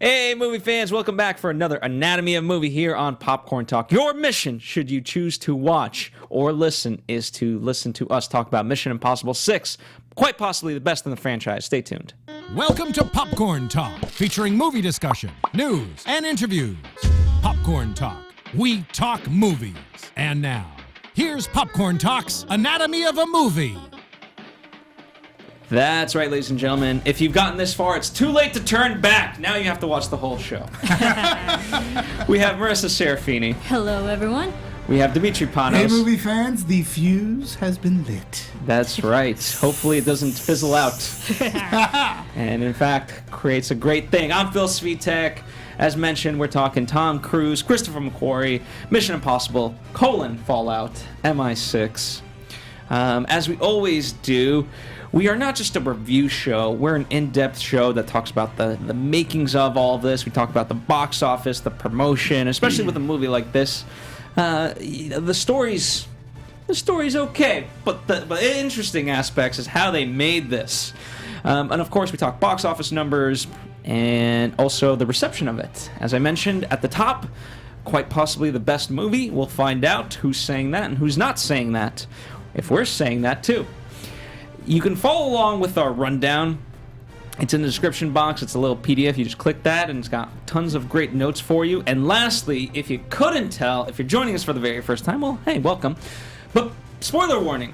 Hey, movie fans, welcome back for another Anatomy of Movie here on Popcorn Talk. Your mission, should you choose to watch or listen, is to listen to us talk about Mission Impossible 6, quite possibly the best in the franchise. Stay tuned. Welcome to Popcorn Talk, featuring movie discussion, news, and interviews. Popcorn Talk, we talk movies. And now, here's Popcorn Talk's Anatomy of a Movie. That's right, ladies and gentlemen. If you've gotten this far, it's too late to turn back. Now you have to watch the whole show. We have Marisa Serafini. Hello, everyone. We have Demetri Panos. Hey, movie fans, the fuse has been lit. That's right. Hopefully it doesn't fizzle out. And in fact, creates a great thing. I'm Phil Svitek. As mentioned, we're talking Tom Cruise, Christopher McQuarrie, Mission Impossible, Fallout, MI6. As we always do, we are not just a review show. We're an in-depth show that talks about the makings of all of this. We talk about the box office, the promotion, especially with a movie like this. The story's okay, but the interesting aspects is how they made this. And of course, we talk box office numbers and also the reception of it. As I mentioned at the top, quite possibly the best movie. We'll find out who's saying that and who's not saying that, if we're saying that too. You can follow along with our rundown. It's in the description box. It's a little PDF. You just click that, and it's got tons of great notes for you. And lastly, if you couldn't tell, if you're joining us for the very first time, well, hey, welcome. But spoiler warning.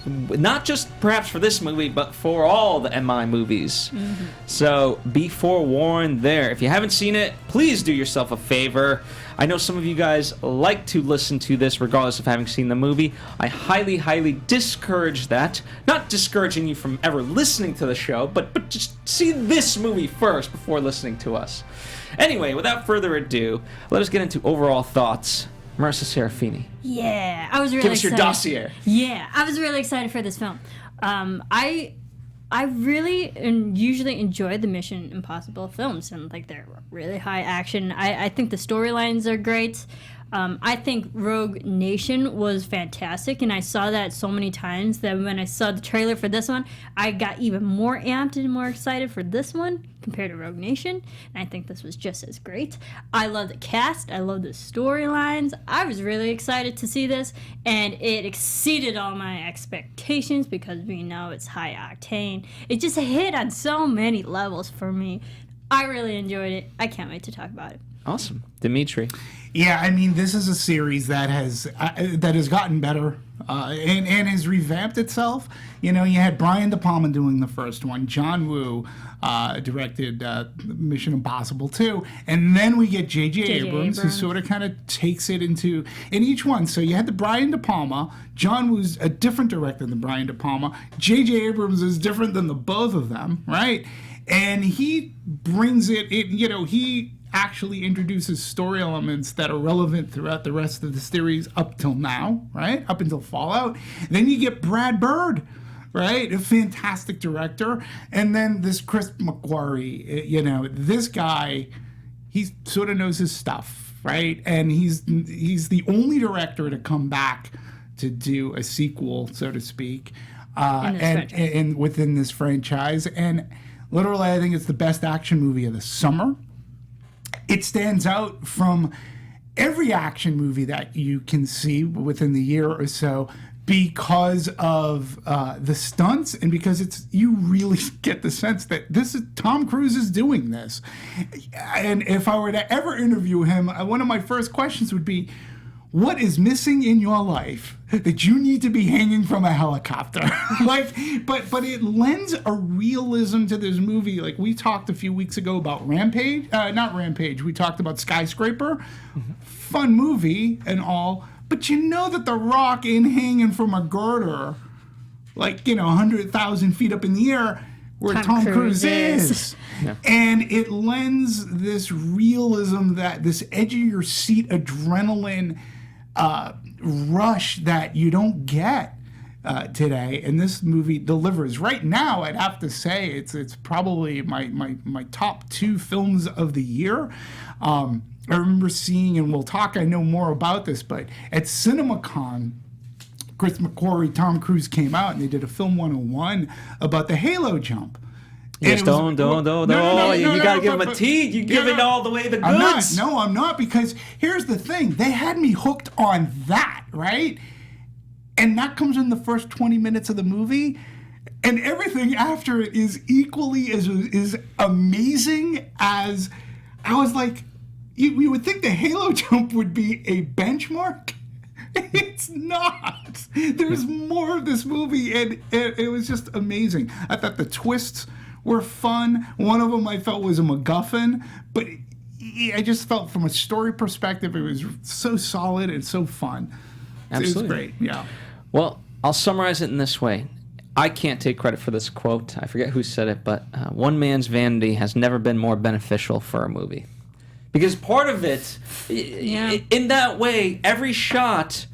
Not just perhaps for this movie, but for all the MI movies. Mm-hmm. So be forewarned there. If you haven't seen it, please do yourself a favor. I know some of you guys like to listen to this regardless of having seen the movie. I highly, highly discourage that. Not discouraging you from ever listening to the show, but just see this movie first before listening to us. Anyway, without further ado, let us get into overall thoughts. Marisa Serafini. Yeah, I was really Give us excited. your dossier. Yeah, I was really excited for this film. I really usually enjoy the Mission Impossible films, and like they're really high action. I think the storylines are great. I think Rogue Nation was fantastic, and I saw that so many times that when I saw the trailer for this one, I got even more amped and more excited for this one compared to Rogue Nation, and I think this was just as great. I love the cast. I love the storylines. I was really excited to see this, and it exceeded all my expectations because we know it's high octane. It just hit on so many levels for me. I really enjoyed it. I can't wait to talk about it. Awesome. Demetri. Yeah, I mean, this is a series that has gotten better and has revamped itself. You know, you had Brian De Palma doing the first one. John Woo directed Mission Impossible 2. And then we get J.J. Abrams, who sort of kind of takes it in each one. So you had the Brian De Palma. John Woo's a different director than Brian De Palma. J.J. Abrams is different than the both of them, right? And he brings he actually introduces story elements that are relevant throughout the rest of the series up till now, right? Up until Fallout. Then you get Brad Bird, right? A fantastic director. And then this Chris McQuarrie, this guy, he sort of knows his stuff, right? And he's the only director to come back to do a sequel, so to speak, and within this franchise. And literally, I think it's the best action movie of the summer. It stands out from every action movie that you can see within the year or so because of the stunts and because you really get the sense that Tom Cruise is doing this. And if I were to ever interview him, one of my first questions would be, what is missing in your life that you need to be hanging from a helicopter? But it lends a realism to this movie. Like we talked a few weeks ago about not Rampage. We talked about Skyscraper. Mm-hmm. Fun movie and all. But you know that The Rock ain't hanging from a girder 100,000 feet up in the air where Tom Cruise is. Yeah. And it lends this realism, this edge of your seat adrenaline rush that you don't get today, and this movie delivers. Right now, I'd have to say it's probably my top 2 films of the year. I remember seeing, and we'll talk, I know more about this, but at CinemaCon, Chris McQuarrie, Tom Cruise came out, and they did a Film 101 about the Halo jump. Yes, don't. No, You gotta give him a T. You give it all the way the goods. I'm not, because here's the thing. They had me hooked on that, right? And that comes in the first 20 minutes of the movie. And everything after it is equally as amazing as... I was like, you would think the Halo jump would be a benchmark. It's not. There's more of this movie, and it was just amazing. I thought the twists were fun. One of them I felt was a MacGuffin, but I just felt from a story perspective, it was so solid and so fun. Absolutely. It was great, yeah. Well, I'll summarize it in this way. I can't take credit for this quote. I forget who said it, but one man's vanity has never been more beneficial for a movie. Because part of it, in that way, every shot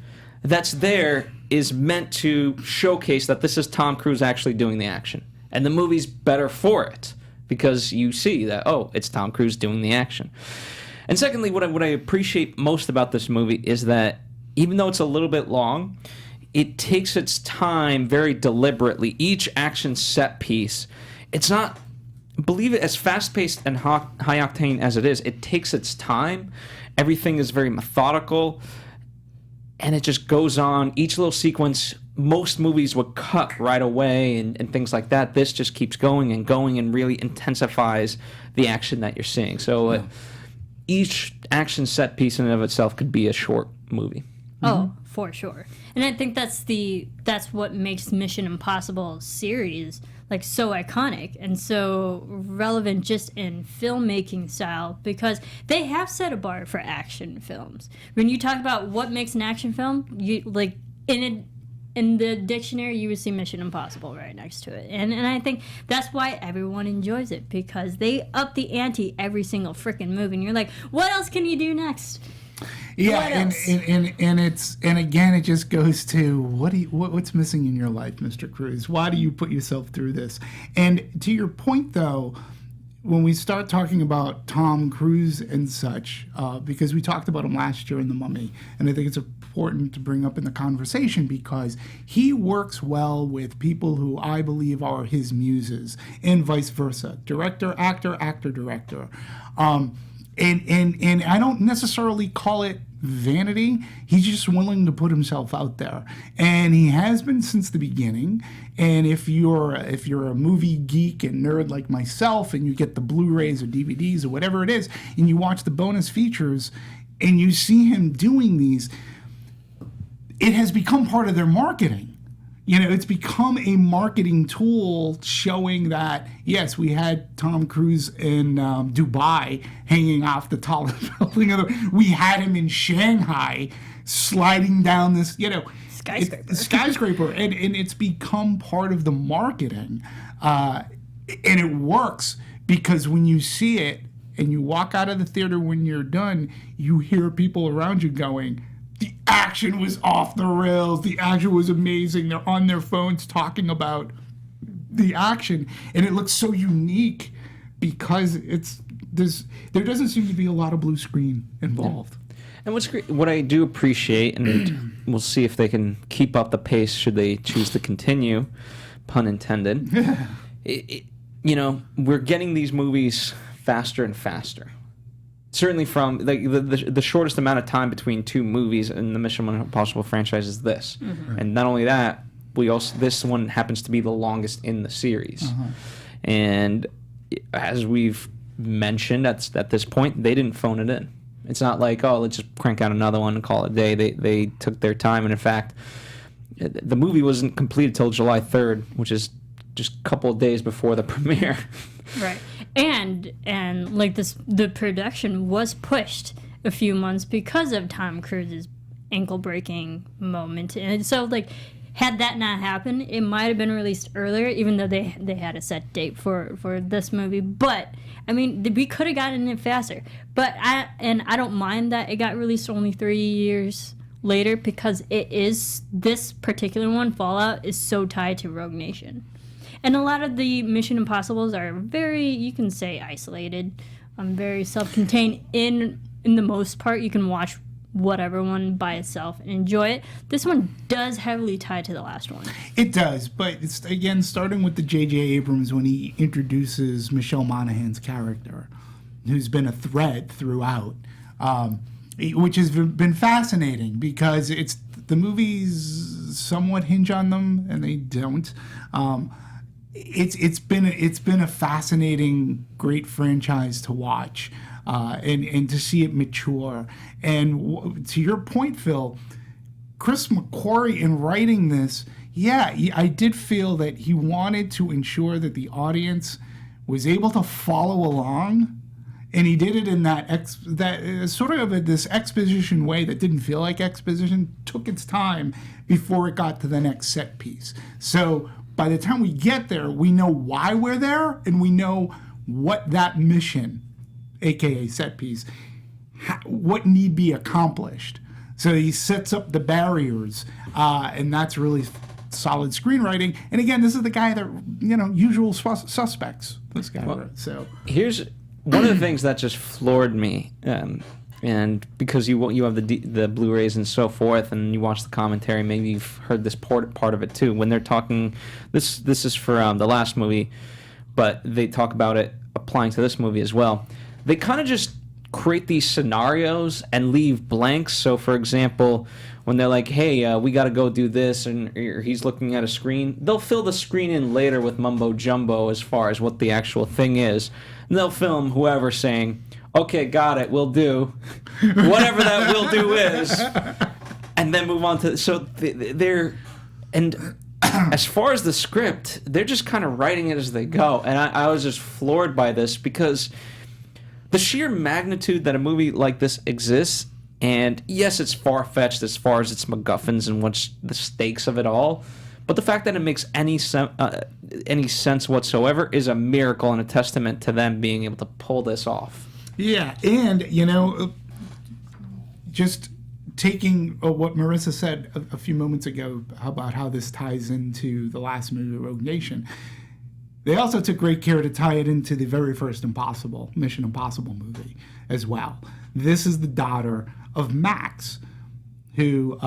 that's there is meant to showcase that this is Tom Cruise actually doing the action. And the movie's better for it, because you see that, oh, it's Tom Cruise doing the action. And secondly, what I appreciate most about this movie is that even though it's a little bit long, it takes its time very deliberately. Each action set piece, it's not, believe it, as fast-paced and high-octane as it is, it takes its time. Everything is very methodical, and it just goes on. Each little sequence, most movies would cut right away and things like that. This just keeps going and really intensifies the action that you're seeing. So each action set piece in and of itself could be a short movie. Oh, for sure. And I think that's what makes Mission Impossible series like so iconic and so relevant just in filmmaking style, because they have set a bar for action films. When you talk about what makes an action film, you like in the dictionary you would see Mission Impossible right next to it. And I think that's why everyone enjoys it, because they up the ante every single freaking movie and you're like, what else can you do next? Yeah, and again, it just goes to what's missing in your life, Mr. Cruise? Why do you put yourself through this? And to your point, though, when we start talking about Tom Cruise and such, because we talked about him last year in The Mummy, and I think it's important to bring up in the conversation because he works well with people who I believe are his muses, and vice versa, director, actor, actor, director. And I don't necessarily call it vanity. He's just willing to put himself out there, and he has been since the beginning. And if you're a movie geek and nerd like myself, and you get the Blu-rays or DVDs or whatever it is, and you watch the bonus features, and you see him doing these, it has become part of their marketing. You know, it's become a marketing tool showing that, yes, we had Tom Cruise in Dubai hanging off the tallest building. We had him in Shanghai sliding down this, skyscraper. And it's become part of the marketing. And it works because when you see it and you walk out of the theater when you're done, you hear people around you going, the action was off the rails. The action was amazing. They're on their phones talking about the action, and it looks so unique because there doesn't seem to be a lot of blue screen involved. And what's great, what I do appreciate, and we'll see if they can keep up the pace should they choose to continue, pun intended. We're getting these movies faster and faster. Certainly from the shortest amount of time between two movies in the Mission Impossible franchise is this. Mm-hmm. And not only that, this one happens to be the longest in the series. Uh-huh. And as we've mentioned at this point, they didn't phone it in. It's not like, oh, let's just crank out another one and call it a day. They took their time, and in fact, the movie wasn't completed till July 3rd, which is just a couple of days before the premiere. Right. And like this, the production was pushed a few months because of Tom Cruise's ankle breaking moment. And so, like, had that not happened, it might have been released earlier, even though they had a set date for this movie. But I mean, we could have gotten it faster. But I don't mind that it got released only 3 years later, because this particular one, Fallout, is so tied to Rogue Nation. And a lot of the Mission Impossibles are very, you can say, isolated, very self-contained. In the most part, you can watch whatever one by itself and enjoy it. This one does heavily tie to the last one. It does, but it's, again, starting with the J.J. Abrams when he introduces Michelle Monaghan's character, who's been a thread throughout, which has been fascinating because the movies somewhat hinge on them and they don't. It's been a fascinating, great franchise to watch, and to see it mature. And to your point, Phil, Chris McQuarrie, in writing this, I did feel that he wanted to ensure that the audience was able to follow along, and he did it in that this exposition way that didn't feel like exposition, took its time before it got to the next set piece. So by the time we get there, we know why we're there, and we know what that mission, aka set piece, what need be accomplished. So he sets up the barriers, and that's really solid screenwriting. And again, this is the guy that, usual suspects, this guy wrote. So here's one of the things that just floored me, and because you have the Blu-rays and so forth, and you watch the commentary, maybe you've heard this part of it too. When they're talking, this is for the last movie, but they talk about it applying to this movie as well. They kind of just create these scenarios and leave blanks. So, for example, when they're like, hey, we got to go do this, and he's looking at a screen, they'll fill the screen in later with mumbo-jumbo as far as what the actual thing is. And they'll film whoever saying, okay, got it, we'll do. Whatever that will do is. And then move on to... So they're... And as far as the script, they're just kind of writing it as they go. And I was just floored by this because the sheer magnitude that a movie like this exists, and yes, it's far-fetched as far as its MacGuffins and what's the stakes of it all, but the fact that it makes any sense whatsoever is a miracle and a testament to them being able to pull this off. Yeah, and, just taking what Marisa said a few moments ago about how this ties into the last movie, Rogue Nation, they also took great care to tie it into the very first Mission Impossible movie as well. This is the daughter of Max, who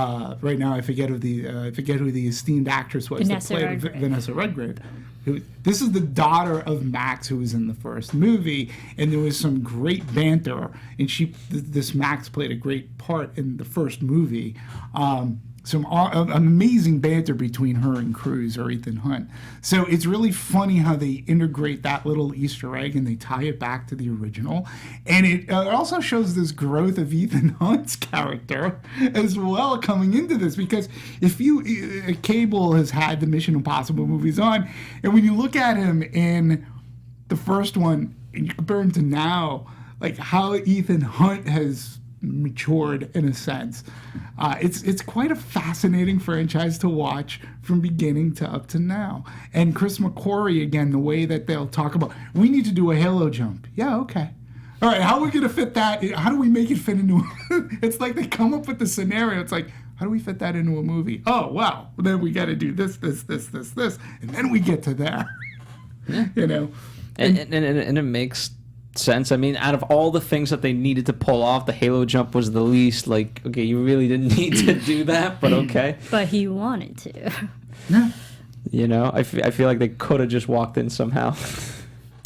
right now I forget who the esteemed actress was that played Vanessa Redgrave. This is the daughter of Max, who was in the first movie, and there was some great banter, and this Max played a great part in the first movie. Some amazing banter between her and Cruise, or Ethan Hunt. So it's really funny how they integrate that little Easter egg and they tie it back to the original. And it also shows this growth of Ethan Hunt's character as well coming into this, because Cable has had the Mission Impossible movies on, and when you look at him in the first one and you compare him to now, like how Ethan Hunt has matured in a sense. It's quite a fascinating franchise to watch from beginning to up to now. And Chris McQuarrie, again, the way that they'll talk about, we need to do a Halo jump. Yeah, okay. All right, how are we going to fit that? How do we make it fit into it's like they come up with the scenario. It's like, how do we fit that into a movie? Oh, well, then we got to do this, and then we get to there. Yeah. And it makes sense. I mean, out of all the things that they needed to pull off, the Halo jump was the least. Like, okay, you really didn't need to do that, but okay. But he wanted to. Yeah. I feel like they could have just walked in somehow.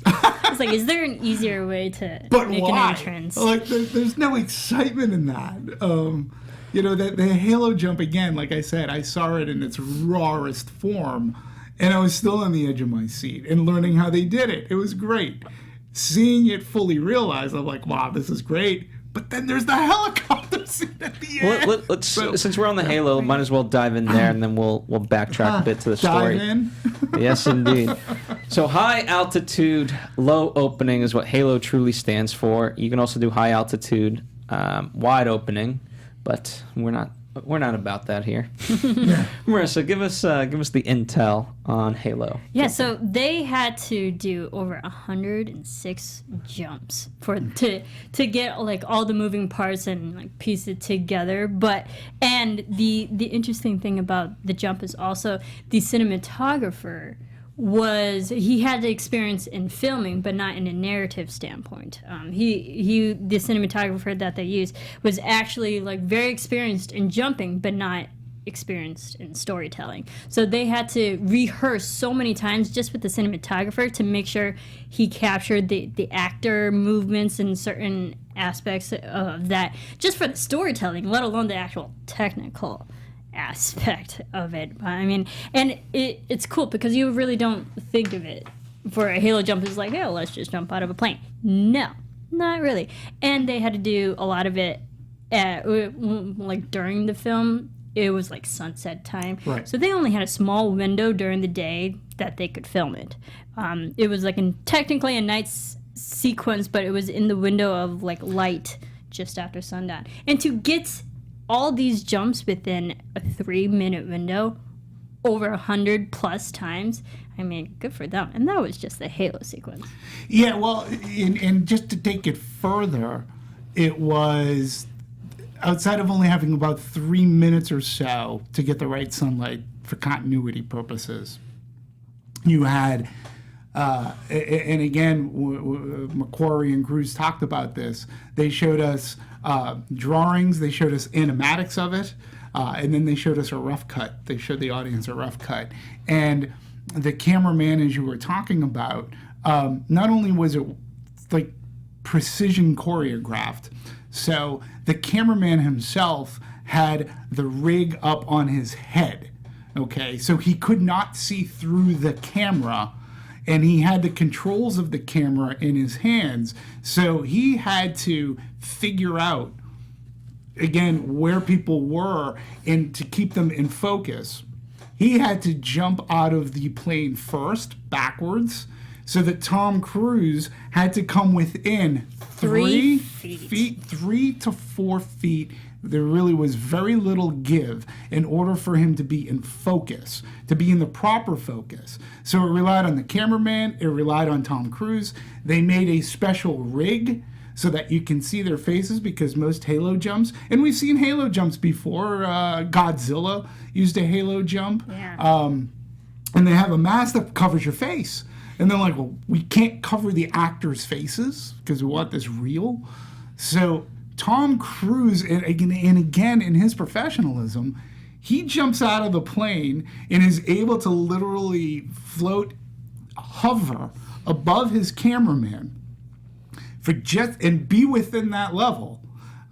It's like, is there an easier way to make an entrance? Like, there's no excitement in that. The Halo jump, again, like I said, I saw it in its rawest form, and I was still on the edge of my seat and learning how they did it. It was great. Seeing it fully realized, I'm like, wow, this is great. But then there's the helicopter scene at the end. Let's since we're on the Halo, might as well dive in there, and then we'll backtrack a bit to the story. Dive in? Yes, indeed. So high altitude, low opening is what Halo truly stands for. You can also do high altitude, wide opening, but we're not about that here. Marisa, give us the intel on Halo. Yeah, so they had to do over 106 jumps to get like all the moving parts and like piece it together. And the interesting thing about the jump is also the cinematographer was he had the experience in filming, but not in a narrative standpoint. The cinematographer that they used was actually like very experienced in jumping, but not experienced in storytelling. So they had to rehearse so many times just with the cinematographer to make sure he captured the actor movements and certain aspects of that, just for the storytelling, let alone the actual technical aspect of it. I mean, and it's cool because you really don't think of it for a halo jump as like, oh, let's just jump out of a plane. No, not really. And they had to do a lot of it like during the film. It was like sunset time. Right. So they only had a small window during the day that they could film it. It was like technically a night sequence, but it was in the window of like light just after sundown. And to get all these jumps within a 3-minute window over 100+ times, I mean, good for them. And that was just the Halo sequence. Yeah, well, and just to take it further, it was outside of only having about 3 minutes or so to get the right sunlight for continuity purposes. You had, and again, Macquarie and Cruz talked about this. They showed us drawings, they showed us animatics of it, and then they showed us a rough cut. They showed the audience a rough cut. And the cameraman, as you were talking about, not only was it like precision choreographed, so the cameraman himself had the rig up on his head, okay? So he could not see through the camera, and he had the controls of the camera in his hands. So he had to figure out, again, where people were and to keep them in focus. He had to jump out of the plane first, backwards, so that Tom Cruise had to come within 3 feet, 3 to 4 feet. There really was very little give in order for him to be in focus, to be in the proper focus. So it relied on the cameraman, it relied on Tom Cruise. They made a special rig so that you can see their faces, because most Halo jumps, and we've seen Halo jumps before, Godzilla used a Halo jump, and they have a mask that covers your face. And they're like, well, we can't cover the actors' faces because we want this real. So Tom Cruise, and again, in his professionalism, he jumps out of the plane and is able to literally hover above his cameraman and be within that level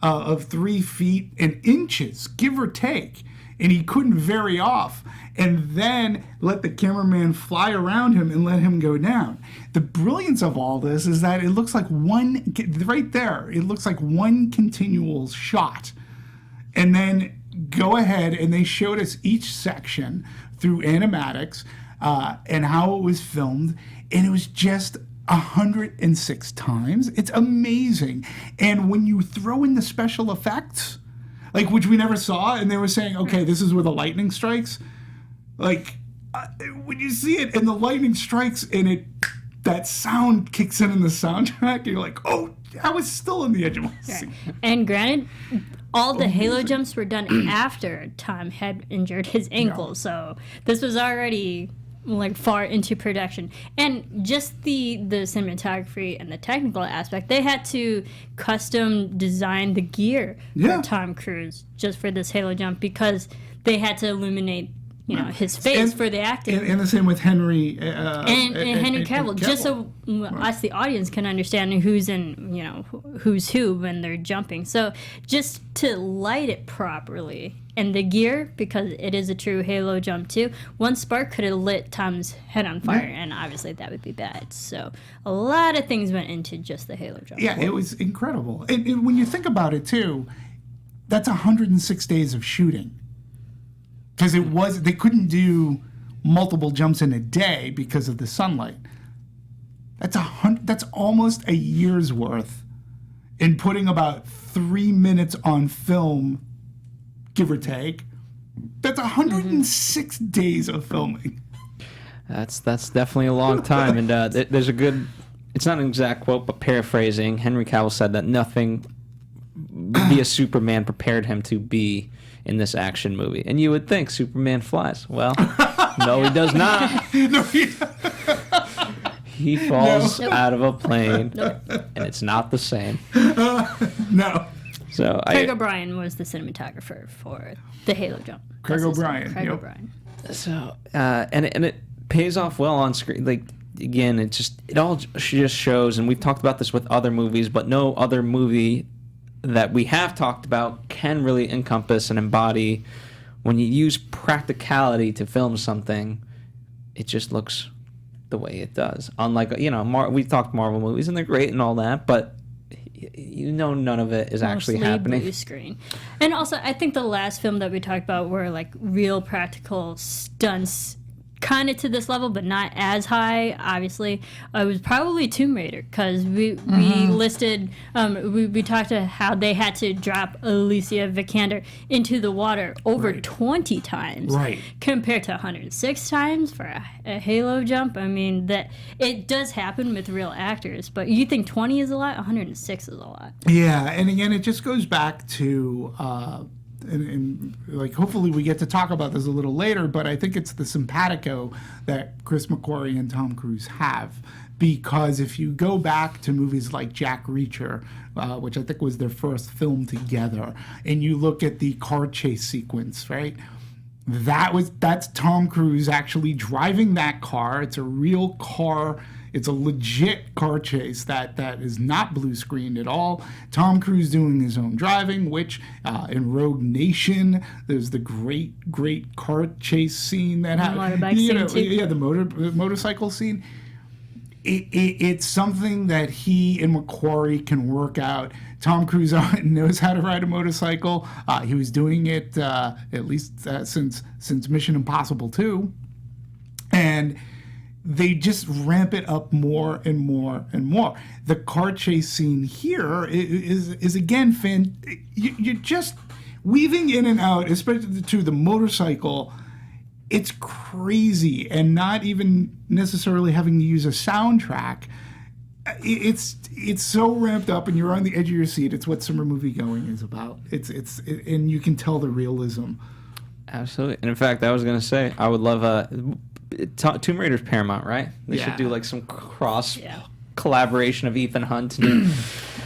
of 3 feet and inches, give or take. And he couldn't vary off, and then let the cameraman fly around him and let him go down. The brilliance of all this is that it looks like right there, it looks like one continual shot. And then go ahead, and they showed us each section through animatics and how it was filmed, and it was just 106 times. It's amazing. And when you throw in the special effects, like, which we never saw, and they were saying, okay, this is where the lightning strikes. Like, when you see it and the lightning strikes and that sound kicks in the soundtrack, you're like, oh, I was still on the edge of my seat. And granted, all the Halo jumps were done after Tom had injured his ankle, so this was already like far into production. And just the cinematography and the technical aspect, they had to custom design the gear for Tom Cruise just for this Halo jump, because they had to illuminate his face for the acting. And the same with Henry and Henry Cavill, just so us, the audience, can understand who's who's who when they're jumping. So just to light it properly, and the gear, because it is a true Halo jump too, one spark could have lit Tom's head on fire, and obviously that would be bad. So a lot of things went into just the Halo jump. Yeah, it was incredible. And when you think about it too, that's 106 days of shooting. Because they couldn't do multiple jumps in a day because of the sunlight. That's almost a year's worth in putting about 3 minutes on film, give or take. That's 106 days of filming. That's definitely a long time, and there's a good. It's not an exact quote, but paraphrasing. Henry Cavill said that nothing via Superman prepared him to be in this action movie. And you would think Superman flies. Well, no, he does not. No, He falls out of a plane, and it's not the same. no. So Craig O'Brien was the cinematographer for the Halo jump. Craig O'Brien. Craig Yep. O'Brien. So and it pays off well on screen. Like again, it all just shows, and we've talked about this with other movies, but no other movie that we have talked about can really encompass and embody when you use practicality to film something. It just looks the way it does. Unlike we talked Marvel movies, and they're great and all that, but none of it is actually happening. Blue screen. And also, I think the last film that we talked about were like real practical stunts, kind of to this level, but not as high. Obviously, it was probably Tomb Raider, because we listed we talked about how they had to drop Alicia Vikander into the water over 20 times, Right. compared to 106 times for a Halo jump. I mean, that it does happen with real actors, but you think 20 is a lot? 106 is a lot. Yeah, and again, it just goes back to, and like hopefully we get to talk about this a little later, but I think it's the simpatico that Chris McQuarrie and Tom Cruise have. Because if you go back to movies like Jack Reacher, which I think was their first film together, and you look at the car chase sequence, right? That's Tom Cruise actually driving that car. It's a real car. It's a legit car chase that is not blue screened at all. Tom Cruise doing his own driving, which in Rogue Nation, there's the great car chase scene that happened. The motorcycle scene. It's something that he and McQuarrie can work out. Tom Cruise knows how to ride a motorcycle. He was doing it at least since Mission Impossible 2. And they just ramp it up more and more and more. The car chase scene here is again, you're just weaving in and out, especially to the motorcycle. It's crazy, and not even necessarily having to use a soundtrack. It's so ramped up, and you're on the edge of your seat. It's what summer movie going is about. And you can tell the realism. Absolutely. And in fact, I was going to say, I would love Tomb Raider's Paramount, right? They should do like some cross collaboration of Ethan Hunt.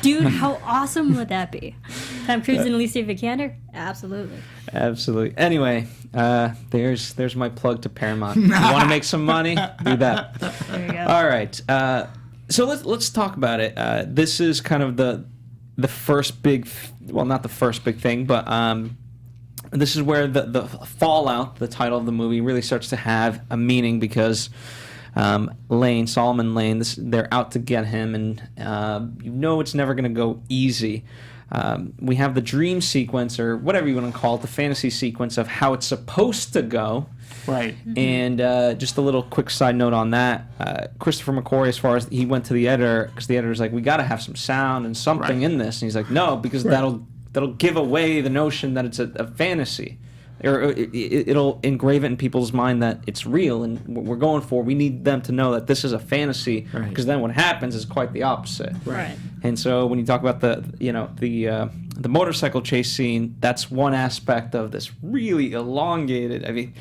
Dude, how awesome would that be? Tom Cruise and Alicia Vikander? Absolutely. Absolutely. Anyway, there's my plug to Paramount. You want to make some money? Do that. There you go. All right. So let's talk about it. This is kind of the first big, well, not the first big thing, but this is where the fallout, the title of the movie, really starts to have a meaning, because Solomon Lane, they're out to get him, and it's never going to go easy. We have the dream sequence, or whatever you want to call it, the fantasy sequence of how it's supposed to go. Right. And just a little quick side note on that. Christopher McQuarrie, as far as he went to the editor, because the editor's like, we got to have some sound and something in this. And he's like, no, because that'll give away the notion that it's a fantasy. Or it'll engrave it in people's mind that it's real, and what we're going for, we need them to know that this is a fantasy, because then what happens is quite the opposite. Right. And so when you talk about the motorcycle chase scene, that's one aspect of this really elongated. I mean,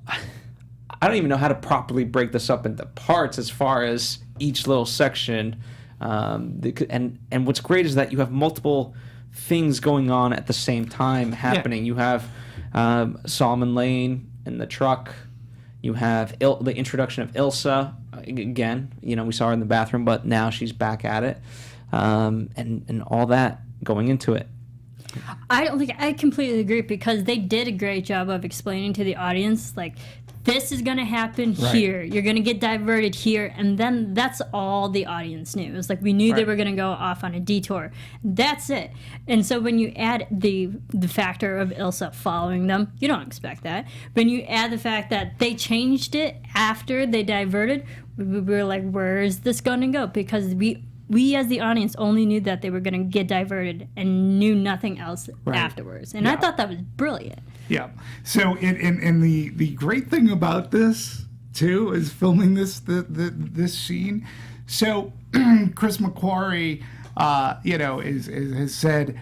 I don't even know how to properly break this up into parts as far as each little section. And what's great is that you have multiple things going on at the same time happening. You have Solomon Lane in the truck. You have the introduction of Ilsa again. We saw her in the bathroom, but now she's back at it, and all that going into it. I completely agree, because they did a great job of explaining to the audience, like, this is going to happen here. You're going to get diverted here. And then that's all the audience knew. It was like, we knew they were going to go off on a detour. That's it. And so when you add the factor of Ilsa following them, you don't expect that. When you add the fact that they changed it after they diverted, we were like, where is this going to go? Because we as the audience only knew that they were going to get diverted and knew nothing else afterwards. And I thought that was brilliant. Yeah. So, and the great thing about this too is filming this scene. So, Chris McQuarrie, has said,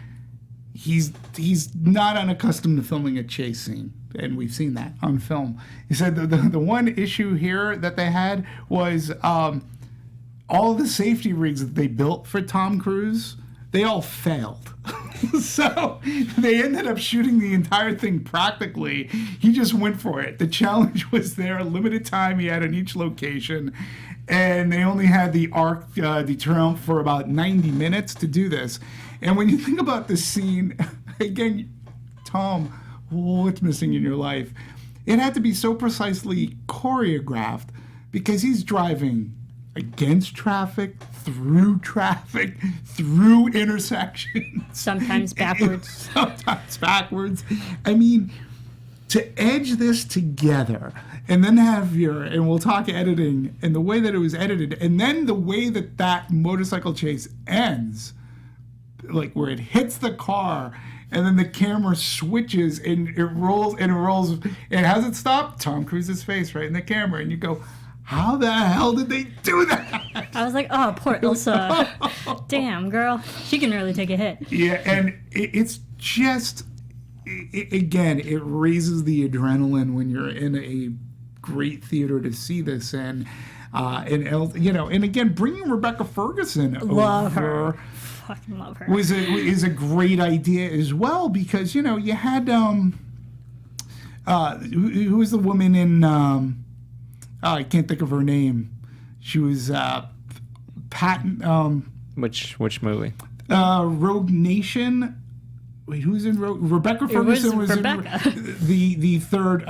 he's not unaccustomed to filming a chase scene, and we've seen that on film. He said the one issue here that they had was all the safety rigs that they built for Tom Cruise, they all failed. So they ended up shooting the entire thing practically. He just went for it. The challenge was there, limited time he had in each location, and they only had the Arc de Triomphe for about 90 minutes to do this. And when you think about this scene, again, Tom, what's missing in your life? It had to be so precisely choreographed because he's driving against traffic, through intersections. Sometimes backwards. Sometimes backwards. I mean, to edge this together and then have and we'll talk editing and the way that it was edited, and then the way that motorcycle chase ends, like where it hits the car and then the camera switches and it rolls. And has it stopped? Tom Cruise's face right in the camera, and you go, how the hell did they do that? I was like, oh, poor Ilsa. Damn, girl. She can really take a hit. Yeah, and it's just, again, it raises the adrenaline when you're in a great theater to see this. And again, bringing Rebecca Ferguson Love over her. Fucking love her. is a great idea as well, because, you know, you had, who was the woman in... I can't think of her name. She was Patton. Which movie? Rogue Nation. Wait, who's in Rogue? Rebecca Ferguson was Rebecca. in the third,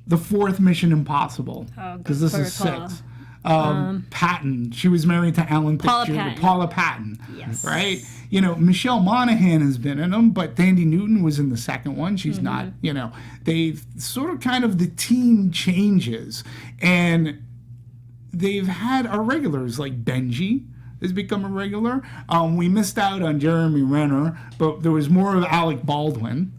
the fourth Mission Impossible. Because this is 6. Patton. She was married to Alan Thicke. Paula Patton. Yes. Right? You know, Michelle Monaghan has been in them, but Thandie Newton was in the second one. She's not, you know. They've sort of kind of, the team changes. And they've had our regulars, like Benji has become a regular. We missed out on Jeremy Renner, but there was more of Alec Baldwin.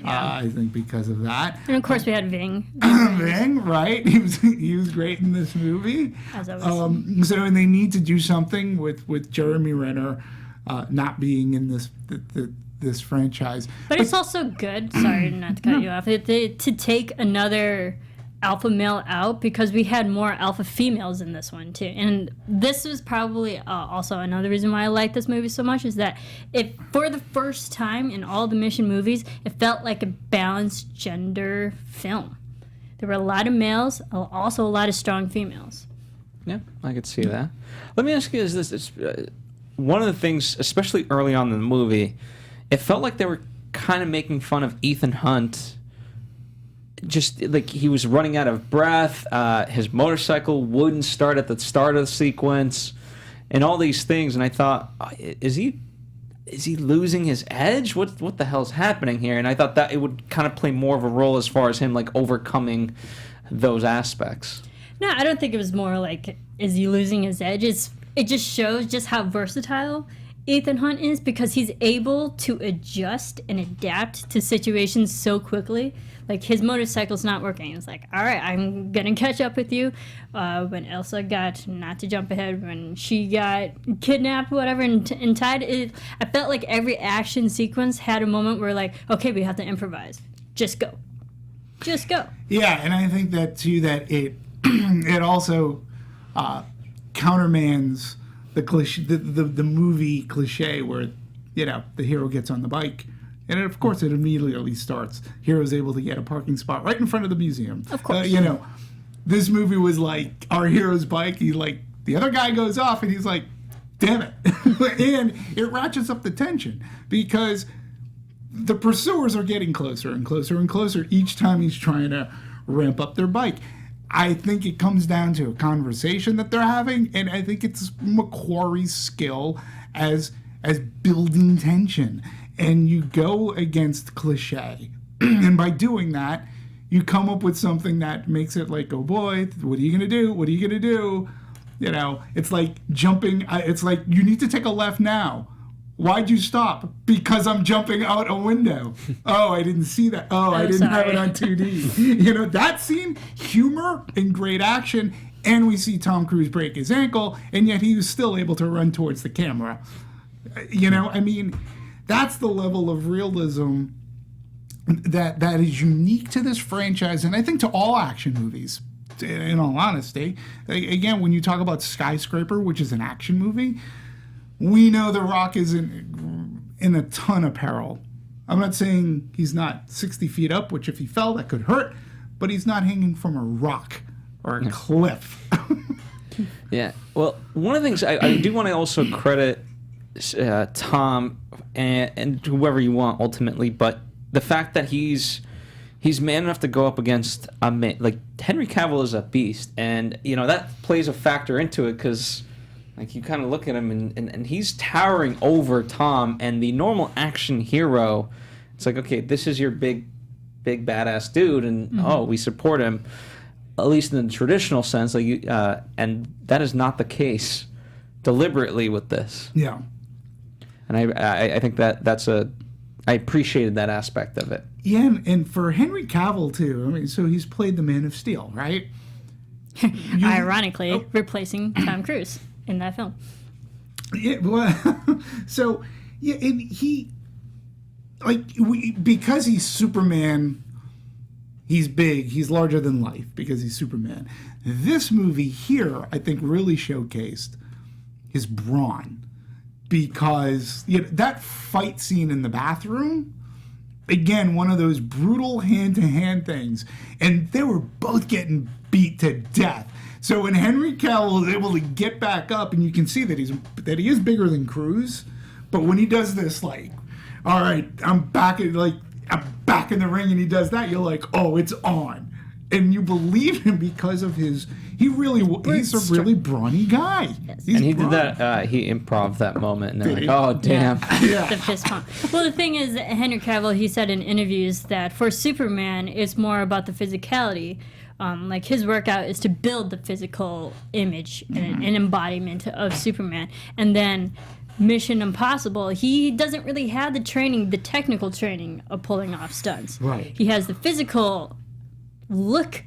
I think because of that. And of course we had Ving. Ving, right? He was great in this movie. As always. And they need to do something with Jeremy Renner not being in this franchise. But it's also good, sorry not to cut you off, to take another alpha male out, because we had more alpha females in this one too. And this was probably also another reason why I like this movie so much, is that for the first time in all the Mission movies, it felt like a balanced gender film. There were a lot of males, also a lot of strong females. Yeah, I could see that. Let me ask you this. One of the things, especially early on in the movie, it felt like they were kind of making fun of Ethan Hunt. Just like he was running out of breath, his motorcycle wouldn't start at the start of the sequence, and all these things. And I thought, is he losing his edge? What the hell's happening here? And I thought that it would kind of play more of a role as far as him like overcoming those aspects. No, I don't think it was more like, is he losing his edge? It just shows just how versatile Ethan Hunt is, because he's able to adjust and adapt to situations so quickly. Like, his motorcycle's not working. It's like, all right, I'm going to catch up with you. When Elsa got, not to jump ahead, when she got kidnapped, whatever, and tied, I felt like every action sequence had a moment where, like, okay, we have to improvise. Just go. Just go. Yeah, and I think that, too, that it it also countermands the cliche, the movie cliche where, you know, the hero gets on the bike, and of course it immediately starts. Hero's able to get a parking spot right in front of the museum. Of course. You know, this movie was like our hero's bike. He like, the other guy goes off and he's like, damn it. And it ratchets up the tension because the pursuers are getting closer and closer and closer each time he's trying to ramp up their bike. I think it comes down to a conversation that they're having, and I think it's McQuarrie's skill as building tension. And you go against cliche. And by doing that, you come up with something that makes it like, oh boy, what are you going to do? What are you going to do? You know, it's like jumping. It's like, you need to take a left now. Why'd you stop? Because I'm jumping out a window. Oh, I didn't see that. Oh, I didn't have it on 2D. You know, that scene, humor and great action, and we see Tom Cruise break his ankle, and yet he was still able to run towards the camera. You know, I mean, That's the level of realism that is unique to this franchise, and I think to all action movies, in all honesty. Again, when you talk about Skyscraper, which is an action movie, we know The Rock is in a ton of peril. I'm not saying he's not 60 feet up, which if he fell, that could hurt, but he's not hanging from a rock or a cliff. Yeah. Well, one of the things I do want to also credit Tom and whoever you want ultimately, but the fact that he's man enough to go up against a man like Henry Cavill is a beast, and that plays a factor into it because like you kind of look at him and he's towering over Tom, and the normal action hero, it's like, okay, this is your big badass dude, and we support him, at least in the traditional sense, like and that is not the case deliberately with this. Yeah. And I think I appreciated that aspect of it. Yeah, and for Henry Cavill, too. I mean, so he's played the Man of Steel, right? Ironically, replacing Tom Cruise in that film. Yeah, well, so, yeah, and he, because he's Superman, he's big, he's larger than life because he's Superman. This movie here, I think, really showcased his brawn. Because that fight scene in the bathroom, again, one of those brutal hand-to-hand things, and they were both getting beat to death. So when Henry Cavill is able to get back up, and you can see that he is bigger than Cruise, but when he does this, like, all right, I'm back in the ring, and he does that, you're like, oh, it's on, and you believe him because of he's a really brawny guy. Yes. And he did that, he improv that moment, and they're like, oh, damn. Yeah. The fist pump. Well, the thing is, Henry Cavill, he said in interviews that for Superman, it's more about the physicality. Like his workout is to build the physical image and an embodiment of Superman. And then Mission Impossible, he doesn't really have the technical training of pulling off stunts. Right. He has the physical look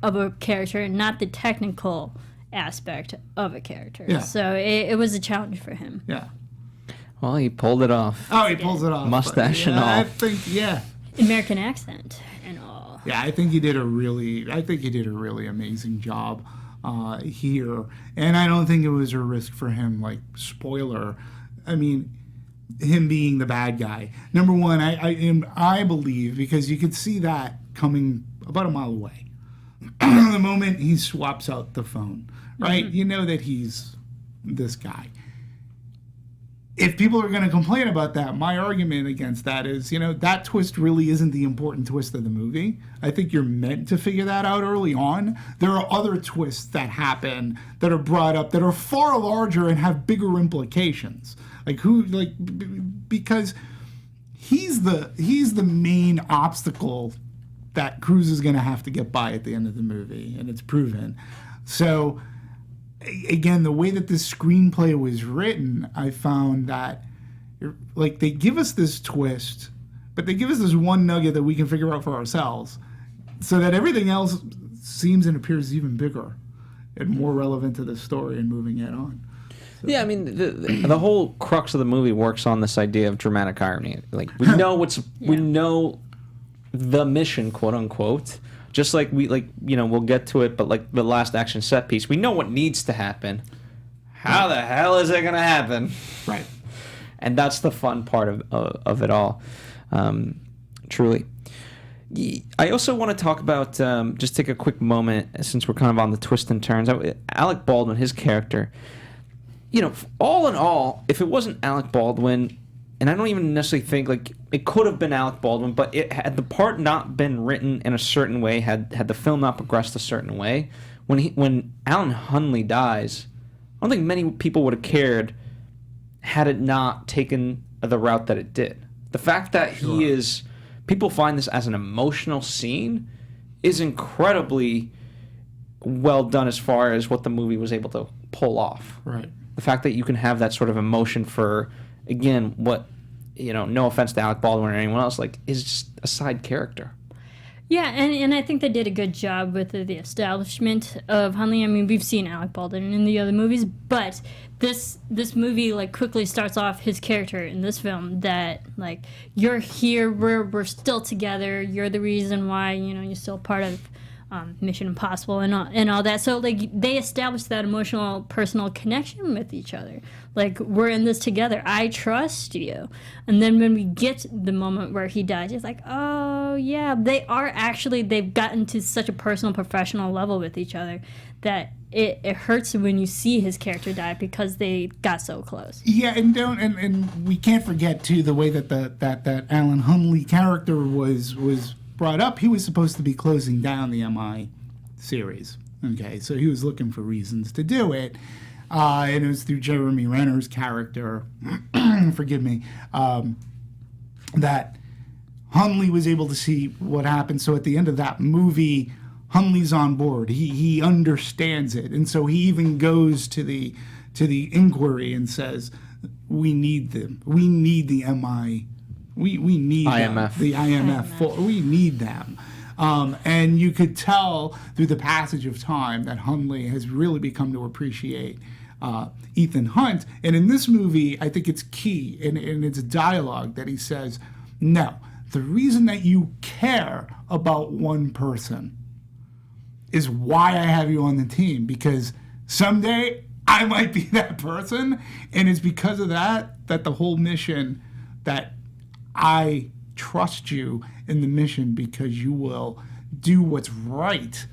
of a character, not the technical aspect of a character. Yeah. So it was a challenge for him. Yeah. Well, he pulled it off. Oh, he pulls it off. Mustache and all. I think, yeah. American accent and all. Yeah, I think he did a really amazing job here. And I don't think it was a risk for him, like, spoiler. I mean, him being the bad guy. Number one, I believe, because you could see that coming about a mile away. The moment he swaps out the phone, right? You know that he's this guy. If people are going to complain about that, my argument against that is, that twist really isn't the important twist of the movie. I think you're meant to figure that out early on. There are other twists that happen that are brought up that are far larger and have bigger implications. Because he's the main obstacle that Cruise is going to have to get by at the end of the movie, and it's proven. So, again, the way that this screenplay was written, I found that, like, they give us this twist, but they give us this one nugget that we can figure out for ourselves, so that everything else seems and appears even bigger and more relevant to the story and moving it on. So. Yeah, I mean, the whole crux of the movie works on this idea of dramatic irony. Like, we know the mission, quote unquote, just like we'll get to it, but like the last action set piece, we know what needs to happen. How the hell is it going to happen? Right. And that's the fun part of it all, truly. I also want to talk about, just take a quick moment, since we're kind of on the twists and turns. Alec Baldwin, his character, all in all, if it wasn't Alec Baldwin, and I don't even necessarily think, like, it could have been Alec Baldwin, but had the part not been written in a certain way, had the film not progressed a certain way, when Alan Hunley dies, I don't think many people would have cared had it not taken the route that it did. The fact that people find this as an emotional scene is incredibly well done as far as what the movie was able to pull off. Right. The fact that you can have that sort of emotion for, again, what, no offense to Alec Baldwin or anyone else, like, is just a side character. Yeah, and I think they did a good job with the establishment of Hunley. I mean, we've seen Alec Baldwin in the other movies, but this movie like quickly starts off his character in this film that like you're here, we're still together. You're the reason why you're still part of Mission Impossible and all that. So like they established that emotional, personal connection with each other. Like we're in this together. I trust you. And then when we get the moment where he dies, it's like, oh yeah, they've gotten to such a personal, professional level with each other that it hurts when you see his character die because they got so close. Yeah, and we can't forget too the way that that Alan Hunley character was brought up. He was supposed to be closing down the MI series. Okay, so he was looking for reasons to do it. And it was through Jeremy Renner's character, forgive me, that Hunley was able to see what happened. So at the end of that movie, Hunley's on board. He understands it. And so he even goes to the inquiry and says, we need them. We need the MI. We need IMF. Them, the IMF. We need them. And you could tell through the passage of time that Hunley has really become to appreciate Ethan Hunt. And in this movie, I think it's key in its dialogue that he says, no, the reason that you care about one person is why I have you on the team, because someday I might be that person. And it's because of that the whole mission, that I trust you in the mission because you will do what's right.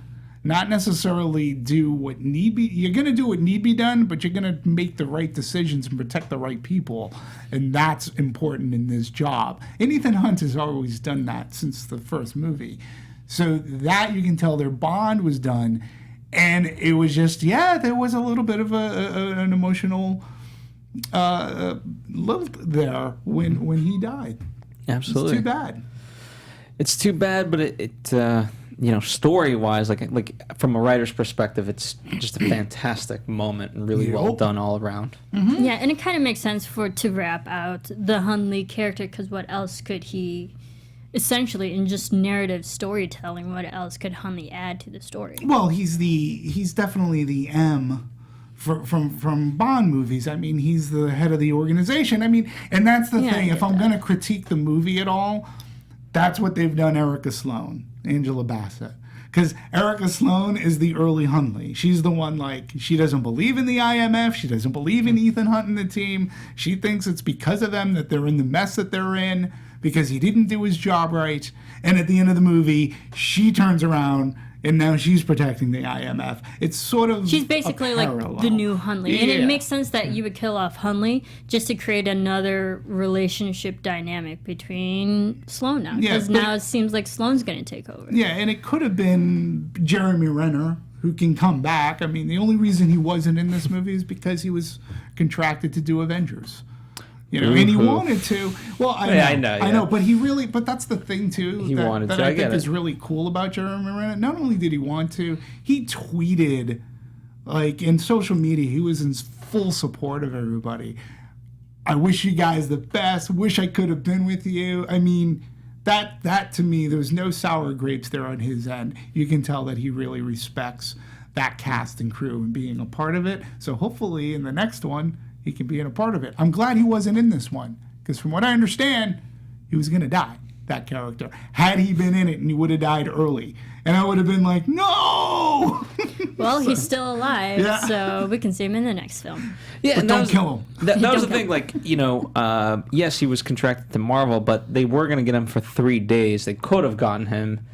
Not necessarily do what need be. You're going to do what need be done, but you're going to make the right decisions and protect the right people. And that's important in this job. And Ethan Hunt has always done that since the first movie. So that you can tell their bond was done. And it was just, there was a little bit of an emotional lilt there when he died. Absolutely. It's too bad. It's too bad, but it story-wise, like from a writer's perspective, it's just a fantastic moment and really well done all around. Mm-hmm. Yeah, and it kind of makes sense to wrap out the Hunley character, because what else could he, essentially, in just narrative storytelling, what else could Hunley add to the story? Well, he's definitely the M from Bond movies. I mean, he's the head of the organization. I mean, and that's the thing. If I'm going to critique the movie at all, that's what they've done Erica Sloane, Angela Bassett. Because Erica Sloane is the early Hunley. She's the one, like, she doesn't believe in the IMF. She doesn't believe in Ethan Hunt and the team. She thinks it's because of them that they're in the mess that they're in, because he didn't do his job right. And at the end of the movie, she turns around and now she's protecting the IMF. It's sort of she's basically like the new Hunley. And it makes sense that you would kill off Hunley just to create another relationship dynamic between Sloane now. Because now it seems like Sloane's going to take over. Yeah, and it could have been Jeremy Renner, who can come back. I mean, the only reason he wasn't in this movie is because he was contracted to do Avengers. And he wanted to. Well, I know, but but that's the thing too. He wanted to. I think is really cool about Jeremy Renner. Not only did he want to, he tweeted, like in social media, he was in full support of everybody. I wish you guys the best. Wish I could have been with you. I mean, that to me, there was no sour grapes there on his end. You can tell that he really respects that cast and crew and being a part of it. So hopefully in the next one, he can be in a part of it. I'm glad he wasn't in this one, because from what I understand, he was going to die, that character. Had he been in it, and he would have died early. And I would have been like, no! Well, he's still alive, so we can see him in the next film. Yeah, but don't kill him. That was the thing, like, yes, he was contracted to Marvel, but they were going to get him for 3 days. They could have gotten him.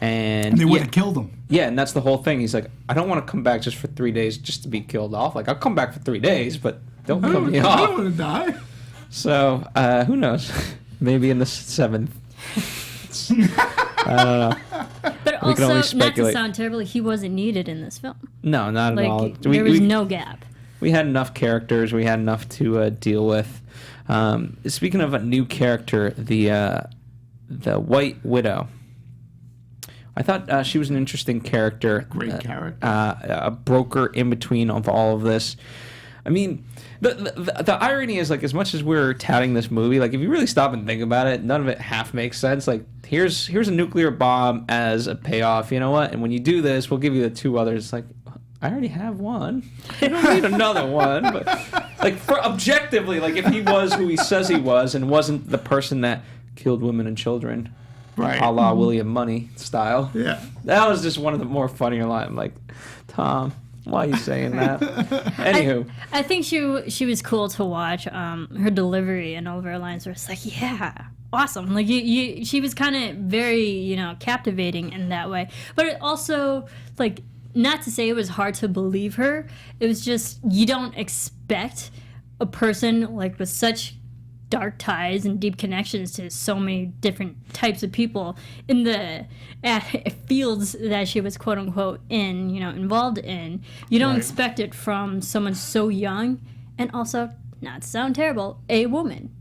And they would have killed him. Yeah, and that's the whole thing. He's like, I don't want to come back just for 3 days just to be killed off. Like, I'll come back for 3 days, but don't kill me off. I don't want to die. So, who knows? Maybe in the 7th. I don't know. But also, not to sound terrible, he wasn't needed in this film. No, not at all. There was no gap. We had enough characters. We had enough to deal with. Speaking of a new character, the White Widow. I thought she was an interesting character. Great character. A broker in between of all of this. I mean, the irony is, like, as much as we're touting this movie, like, if you really stop and think about it, none of it half makes sense. Like, here's a nuclear bomb as a payoff, you know what? And when you do this, we'll give you the 2 others. It's like, I already have one. I don't need another one. But, like, objectively, like, if he was who he says he was and wasn't the person that killed women and children, Right. a la William Money style, Yeah. that was just one of the more funnier lines. I'm like, Tom, why are you saying that? Anywho. I think she was cool to watch. Her delivery and all of her lines were just like, yeah, awesome. Like she was kind of very, captivating in that way. But it also, like, not to say it was hard to believe her. It was just, you don't expect a person like with such dark ties and deep connections to so many different types of people in the fields that she was quote unquote involved in. You don't expect it from someone so young, and also, not to sound terrible, a woman.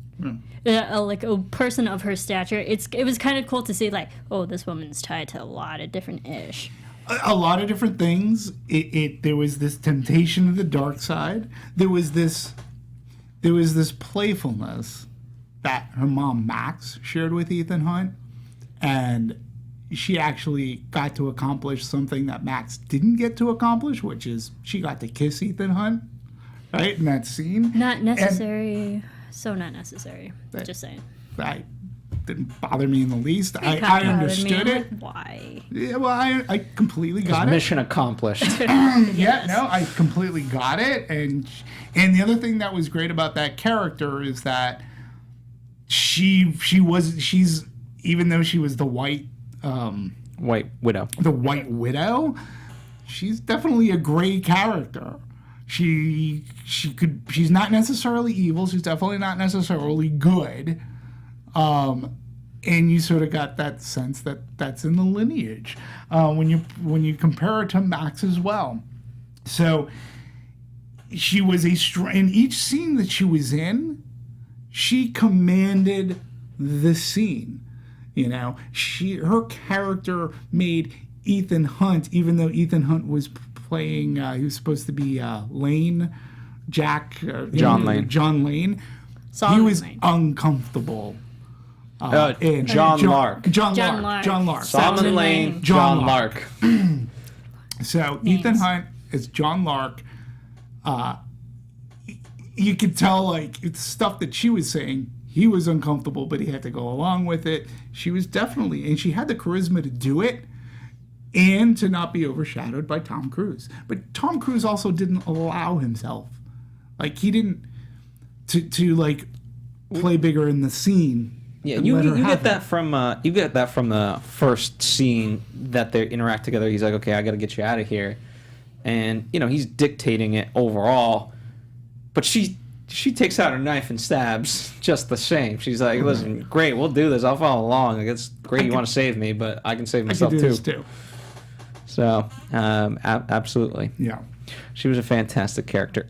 Like a person of her stature. It was kind of cool to see, like, oh, this woman's tied to a lot of different ish. A lot of different things. There was this temptation of the dark side. There was this playfulness that her mom, Max, shared with Ethan Hunt. And she actually got to accomplish something that Max didn't get to accomplish, which is she got to kiss Ethan Hunt, right, in that scene. Not necessary. Not necessary. Just saying. That didn't bother me in the least. I understood it. Like, why? Yeah, well, I completely got it. Mission accomplished. Yeah, no, I completely got it. And the other thing that was great about that character is that she's even though she was the white widow, she's definitely a gray character. She's not necessarily evil. She's definitely not necessarily good. And you sort of got that sense that that's in the lineage when you compare her to Max as well. So she was in each scene that she was in, she commanded the scene. Her character made Ethan Hunt, even though Ethan Hunt was playing, he was supposed to be Lane, John Lane. He was uncomfortable. John Lark. John Lark. Solomon Lane, John Lark. So Ethan Hunt is John Lark. You could tell, like, it's stuff that she was saying. He was uncomfortable, but he had to go along with it. She was definitely, and she had the charisma to do it and to not be overshadowed by Tom Cruise. But Tom Cruise also didn't allow himself. Like, he didn't to like play bigger in the scene. Yeah, you get that from the first scene that they interact together. He's like, okay, I got to get you out of here, and he's dictating it overall. But she takes out her knife and stabs just the same. She's like, listen, great, we'll do this. I'll follow along. Like, it's great you want to save me, but I can save myself too. So, absolutely. Yeah. She was a fantastic character.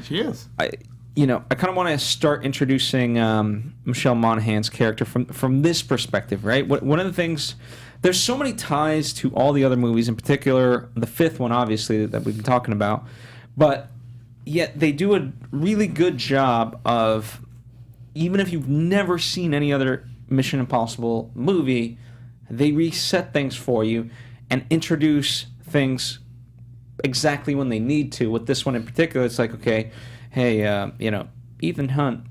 She is. I kind of want to start introducing Michelle Monaghan's character from this perspective, right? One of the things, there's so many ties to all the other movies, in particular the fifth one, obviously, that we've been talking about, but yet they do a really good job of, even if you've never seen any other Mission Impossible movie, they reset things for you and introduce things exactly when they need to. With this one in particular, it's like, okay, hey, Ethan Hunt,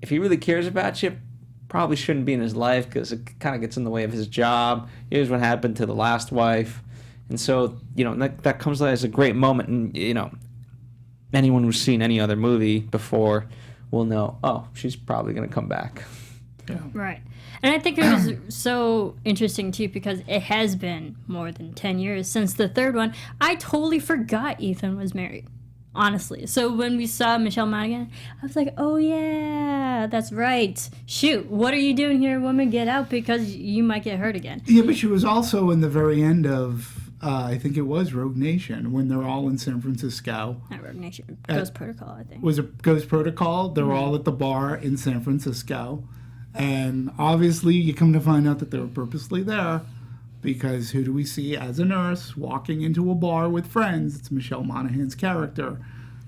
if he really cares about you, probably shouldn't be in his life because it kind of gets in the way of his job. Here's what happened to the last wife. And so, that comes as a great moment. And, anyone who's seen any other movie before will know, oh, she's probably going to come back. Yeah. Right. And I think it was so interesting, too, because it has been more than 10 years since the third one. I totally forgot Ethan was married, honestly. So when we saw Michelle Monaghan, I was like, oh, yeah, that's right. Shoot, what are you doing here, woman? Get out, because you might get hurt again. Yeah, but she was also in the very end of, I think it was Rogue Nation, when they're all in San Francisco. Not Rogue Nation, Ghost Protocol, I think. Was it Ghost Protocol? They're all at the bar in San Francisco. And obviously, you come to find out that they were purposely there because who do we see as a nurse walking into a bar with friends? It's Michelle Monaghan's character.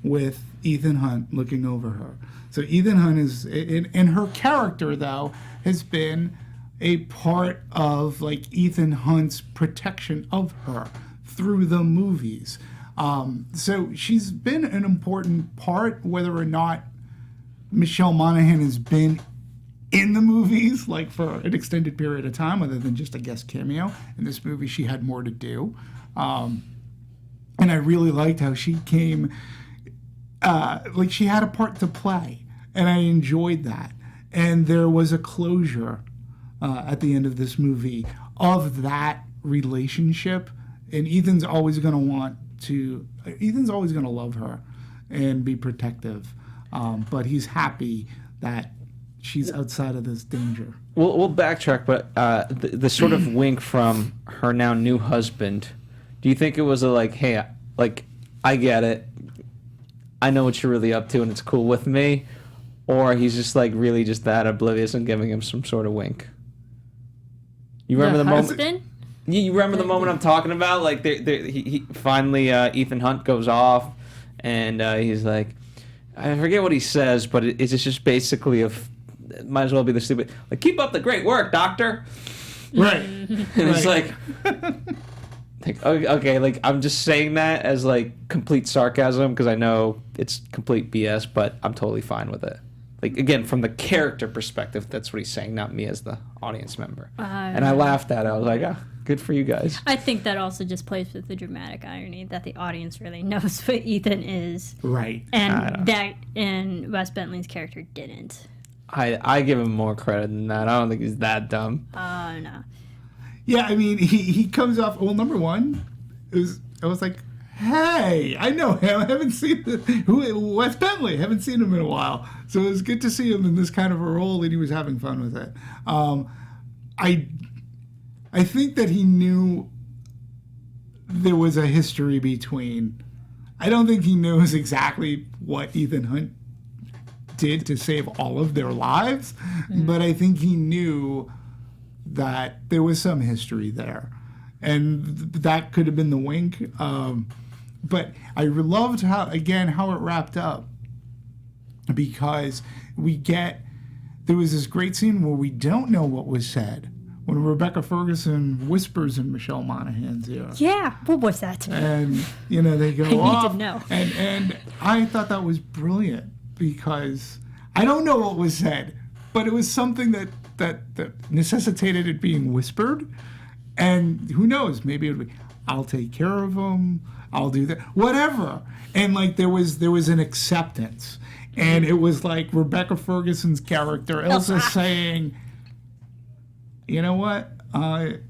with Ethan Hunt looking over her. So Ethan Hunt is, and her character though has been a part of like Ethan Hunt's protection of her through the movies. So she's been an important part, whether or not Michelle Monaghan has been in the movies like for an extended period of time, other than just a guest cameo. In this movie, she had more to do. And I really liked how she came, like she had a part to play, and I enjoyed that. And there was a closure at the end of this movie of that relationship, and Ethan's always going to love her and be protective, but he's happy that she's outside of this danger. We'll backtrack, but the sort of wink from her now new husband, do you think it was a like, hey, like, I get it, I know what you're really up to and it's cool with me, or he's just like really just that oblivious and giving him some sort of wink? You remember the moment? Husband? You remember the moment I'm talking about? Like, he finally, Ethan Hunt goes off, and he's like, I forget what he says, but it's just basically might as well be the stupid, like, keep up the great work, doctor. Right. And it's like, okay, like, I'm just saying that as, like, complete sarcasm, because I know it's complete BS, but I'm totally fine with it. Like, again, from the character perspective, that's what he's saying, not me as the audience member. And I laughed at it. I was like, good for you guys. I think that also just plays with the dramatic irony that the audience really knows what Ethan is. Right. And Wes Bentley's character didn't. I give him more credit than that. I don't think he's that dumb. Oh, no. Yeah, I mean, he comes off, well, number one, I was like, hey, I know him. I haven't seen Wes Bentley. I haven't seen him in a while. So it was good to see him in this kind of a role, and he was having fun with it. I think that he knew there was a history between. I don't think he knows exactly what Ethan Hunt did to save all of their lives, but I think he knew that there was some history there, and that could have been the wink. But I loved how it wrapped up, because there was this great scene where we don't know what was said, when Rebecca Ferguson whispers in Michelle Monaghan's ear. Yeah, what was that? And, they go I need off. to know. And I thought that was brilliant, because I don't know what was said, but it was something that necessitated it being whispered. And who knows, maybe it would be, I'll take care of him, I'll do that, whatever. And like there was an acceptance. And it was like Rebecca Ferguson's character, Elsa, saying, you know what? I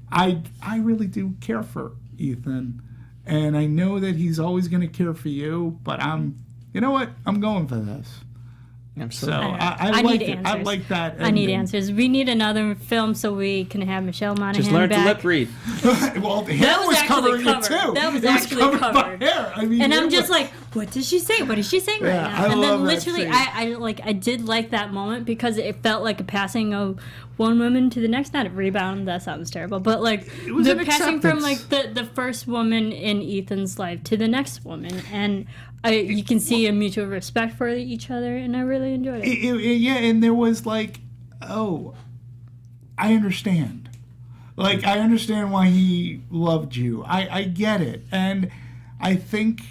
really do care for Ethan, and I know that he's always going to care for you. But you know what? I'm going for this. Absolutely. So I need like it. answers. I like that. I need ending. answers. We need another film so we can have Michelle Monaghan Just learn back. to lip read. Well, the hair was covering it too. That was It actually covered covered. by hair. I mean, And it I'm just was- like, what does she say? What is she saying right Yeah, now? I And love then that literally, scene. I did like that moment, because it felt like a passing of one woman to the next. Not a rebound. That sounds terrible, but like was the an passing from like acceptance. the first woman in Ethan's life to the next woman, and you can see a mutual respect for each other, and I really enjoyed it. Yeah, and there was like, oh, I understand. Like, I understand why he loved you. I get it. And I think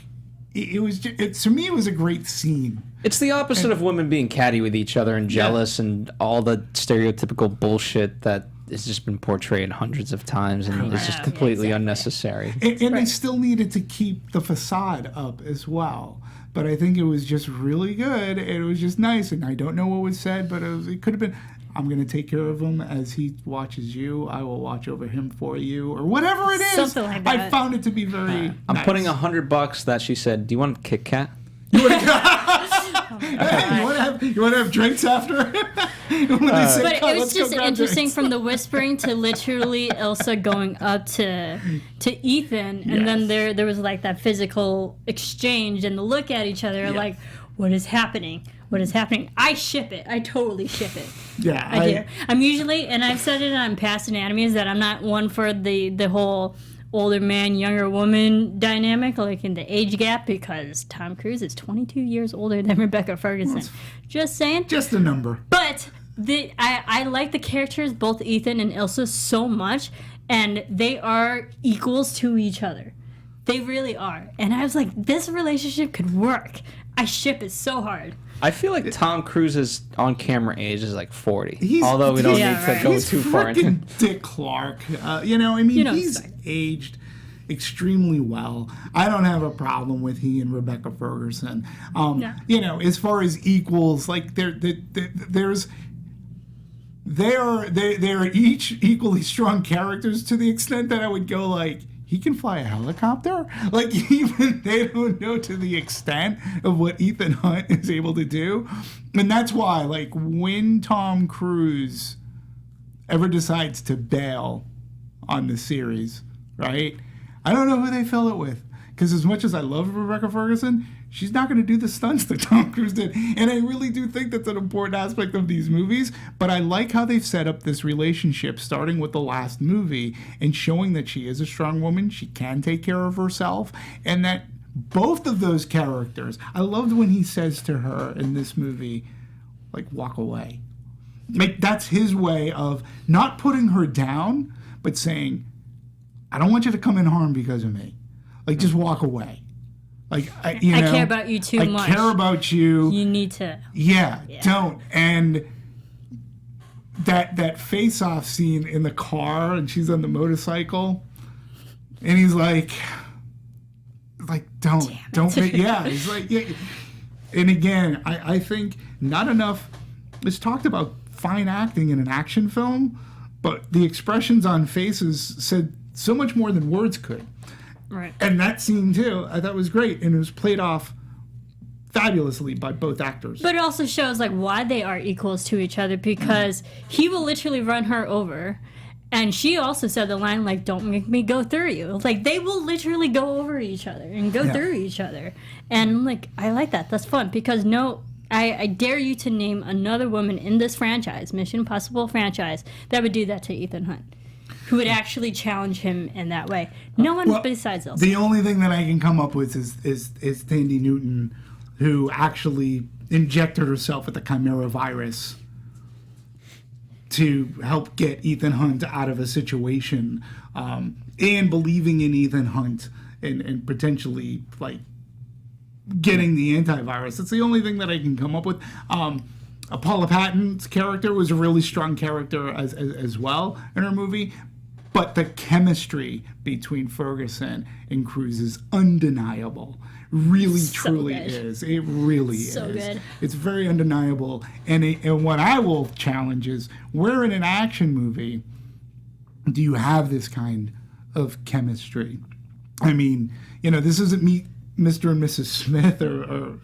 it was, to me, it was a great scene. It's the opposite of women being catty with each other and jealous and all the stereotypical bullshit that has just been portrayed hundreds of times, and it's just completely unnecessary. And they still needed to keep the facade up as well. But I think it was just really good. It was just nice. And I don't know what was said, but it could have been, I'm going to take care of him as he watches you. I will watch over him for you, or whatever it is. Something like that. I found it to be very I'm nice. putting $100 that she said, do you want a Kit Kat? Hey, you want to have drinks after? When they say, But "Come, it was let's go just grab interesting drinks." from the whispering to literally Elsa going up to Ethan, and then there was like that physical exchange and the look at each other, like, what is happening? What is happening? I ship it. I totally ship it. Yeah, I do. I'm usually, and I've said it on past anatomies, that I'm not one for the whole older man, younger woman dynamic, like in the age gap, because Tom Cruise is 22 years older than Rebecca Ferguson. Just saying. Just a number. But I like the characters, both Ethan and Ilsa, so much, and they are equals to each other. They really are. And I was like, this relationship could work. I ship it so hard. I feel like Tom Cruise's on-camera age is like 40. Although we don't need to go too far into it. He's Dick Clark. He's aged extremely well. I don't have a problem with he and Rebecca Ferguson. As far as equals, like they are each equally strong characters to the extent that I would go like, he can fly a helicopter? Like, even they don't know to the extent of what Ethan Hunt is able to do. And that's why, like, when Tom Cruise ever decides to bail on the series, right? I don't know who they fill it with. Because as much as I love Rebecca Ferguson, she's not going to do the stunts that Tom Cruise did. And I really do think that's an important aspect of these movies. But I like how they've set up this relationship, starting with the last movie, and showing that she is a strong woman, she can take care of herself, and that both of those characters, I loved when he says to her in this movie, like, walk away. Like, that's his way of not putting her down, but saying, I don't want you to come in harm because of me. Like, just walk away. Like, I care about you too much. I care about you. You need to. Yeah, don't. And that face-off scene in the car, and she's on the motorcycle, and he's like, don't. Yeah, he's like, yeah. And again, I think not enough is talked about fine acting in an action film, but the expressions on faces said so much more than words could. Right. And that scene, too, I thought was great. And it was played off fabulously by both actors. But it also shows, like, why they are equals to each other, because he will literally run her over. And she also said the line, like, don't make me go through you. Like, they will literally go over each other and go through each other. And, like, I like that. That's fun. Because, I dare you to name another woman in this franchise, Mission Impossible franchise, that would do that to Ethan Hunt. Who would actually challenge him in that way? No one besides Elsa. The only thing that I can come up with is Tandy Newton, who actually injected herself with the Chimera virus to help get Ethan Hunt out of a situation, and believing in Ethan Hunt and potentially, like, getting the antivirus. That's the only thing that I can come up with. Paula Patton's character was a really strong character as well in her movie. But the chemistry between Ferguson and Cruise is undeniable. Really, truly is. It really is. So good. It's very undeniable. And what I will challenge is, where in an action movie do you have this kind of chemistry? I mean, this isn't Meet Mr. and Mrs. Smith or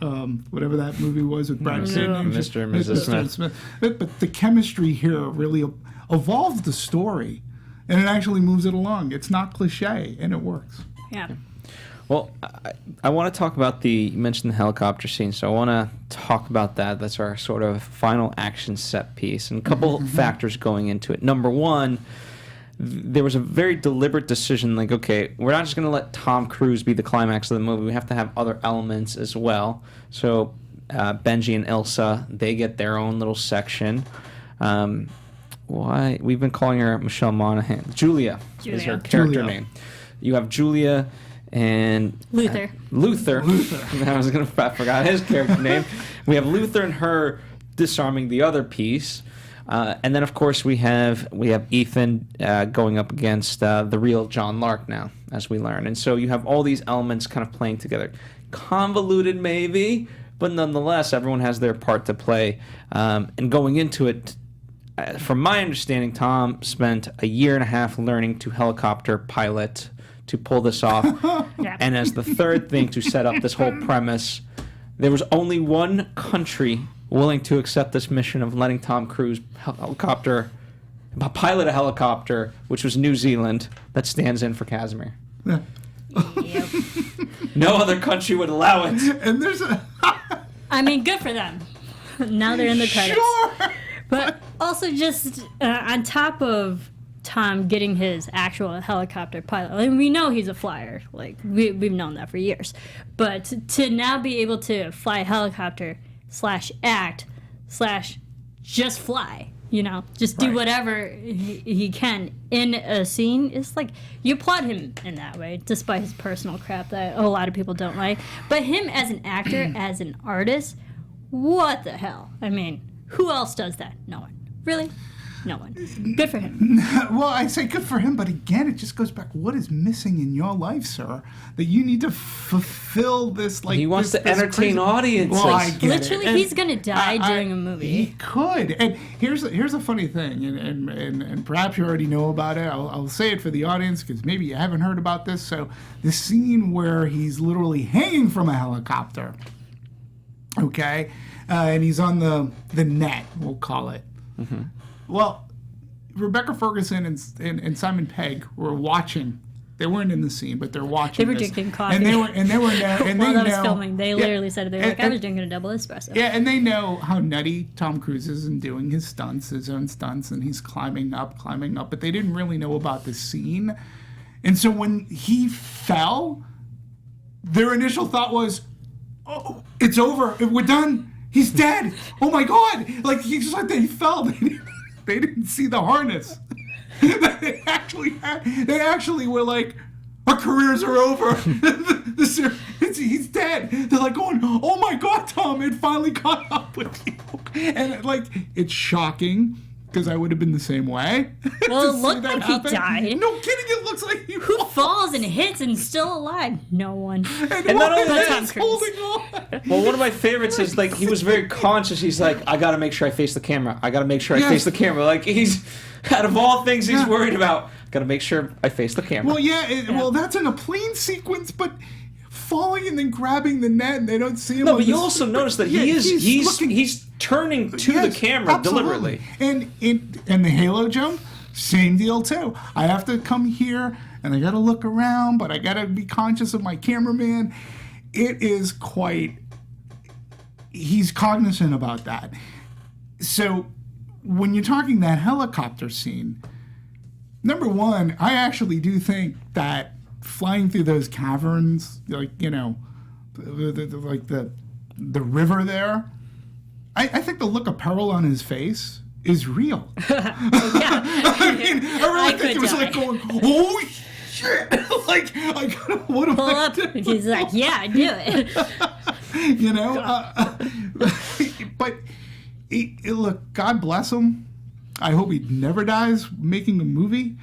whatever that movie was with Brad Pitt. Mr. and Mrs. Smith. But the chemistry here really evolves the story. And it actually moves it along. It's not cliche, and it works. Yeah. Well, I want to talk about you mentioned the helicopter scene, so I want to talk about that. That's our sort of final action set piece. And a couple factors going into it. Number one, there was a very deliberate decision, like, okay, we're not just going to let Tom Cruise be the climax of the movie. We have to have other elements as well. So Benji and Ilsa, they get their own little section. Why we've been calling her Michelle Monaghan. Julia is her character name. You have Julia and Luther. Luther. I forgot his character name. We have Luther and her disarming the other piece, and then of course we have Ethan going up against the real John Lark now, as we learn. And so you have all these elements kind of playing together, convoluted maybe, but nonetheless everyone has their part to play. And going into it, from my understanding, Tom spent a year and a half learning to helicopter pilot to pull this off. And as the third thing to set up this whole premise, there was only one country willing to accept this mission of letting Tom Cruise pilot a helicopter, which was New Zealand, that stands in for Casimir. Yep. No other country would allow it. And there's I mean, good for them. Now they're in the credits. Sure. But also just on top of Tom getting his actual helicopter pilot. I mean, we know he's a flyer. Like, we've known that for years. But to now be able to fly a helicopter /act / just fly, just do whatever he can in a scene, it's like, you applaud him in that way, despite his personal crap that a lot of people don't like. But him as an actor, as an artist, what the hell? I mean, who else does that? No one. Really? No one. Good for him. Well, I say good for him, but again, it just goes back. What is missing in your life, sir, that you need to fulfill this? Like, he wants to entertain crazy audiences. Well, I get Literally, it. he's gonna die during a movie. He could. And here's a funny thing, and perhaps you already know about it. I'll say it for the audience because maybe you haven't heard about this. So the scene where he's literally hanging from a helicopter, okay, and he's on the net, we'll call it. Mm-hmm. Well, Rebecca Ferguson and Simon Pegg were watching. They weren't in the scene, but they're watching. They were this. drinking coffee. And they were there. And while they I was know, filming, they literally said it. They were like, I was drinking a double espresso. Yeah, and they know how nutty Tom Cruise is and doing his own stunts, and he's climbing up. But they didn't really know about the scene. And so when he fell, their initial thought was, oh, it's over. We're done. He's dead. Oh, my God. Like, he fell. They didn't see the harness. They actually were like, our careers are over. He's dead. They're like going, oh my God, Tom, it finally caught up with you. And like, it's shocking because I would have been the same way. Well, it looked like he died. No kidding, it looks like he Who falls and hits and still alive? No one. And not only that, Tom he's Cruise. holding on. Well, one of my favorites is, like, he was very conscious. He's like, I got to make sure I face the camera. I got to make sure I face the camera. Like, he's, out of all things he's worried about, got to make sure I face the camera. Well, well, that's in a plane sequence, but falling and then grabbing the net and they don't see him. No, but you also notice that he's turning to the camera absolutely. deliberately. And the Halo jump, same deal too. I have to come here and I got to look around, but I got to be conscious of my cameraman. It is he's cognizant about that. So when you're talking that helicopter scene, number one, I actually do think that flying through those caverns, like, like the river there, I think the look of peril on his face is real. I mean, I really think it was like going, oh shit! Like, I gotta, what am I doing? He's like, yeah, I do it. But look, God bless him. I hope he never dies making a movie.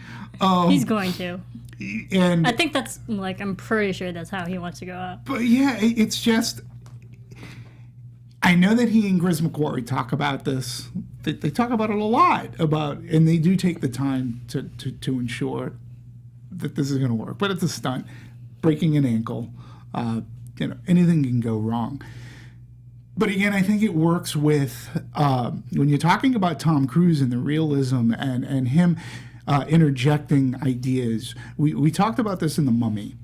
He's going to. And I think that's, like, I'm pretty sure that's how he wants to go out. But yeah, it's just, I know that he and Grizz McQuarrie talk about this. They talk about it a lot, and they do take the time to ensure that this is going to work. But it's a stunt, breaking an ankle, anything can go wrong. But again, I think it works with, when you're talking about Tom Cruise and the realism and him interjecting ideas. We talked about this in The Mummy.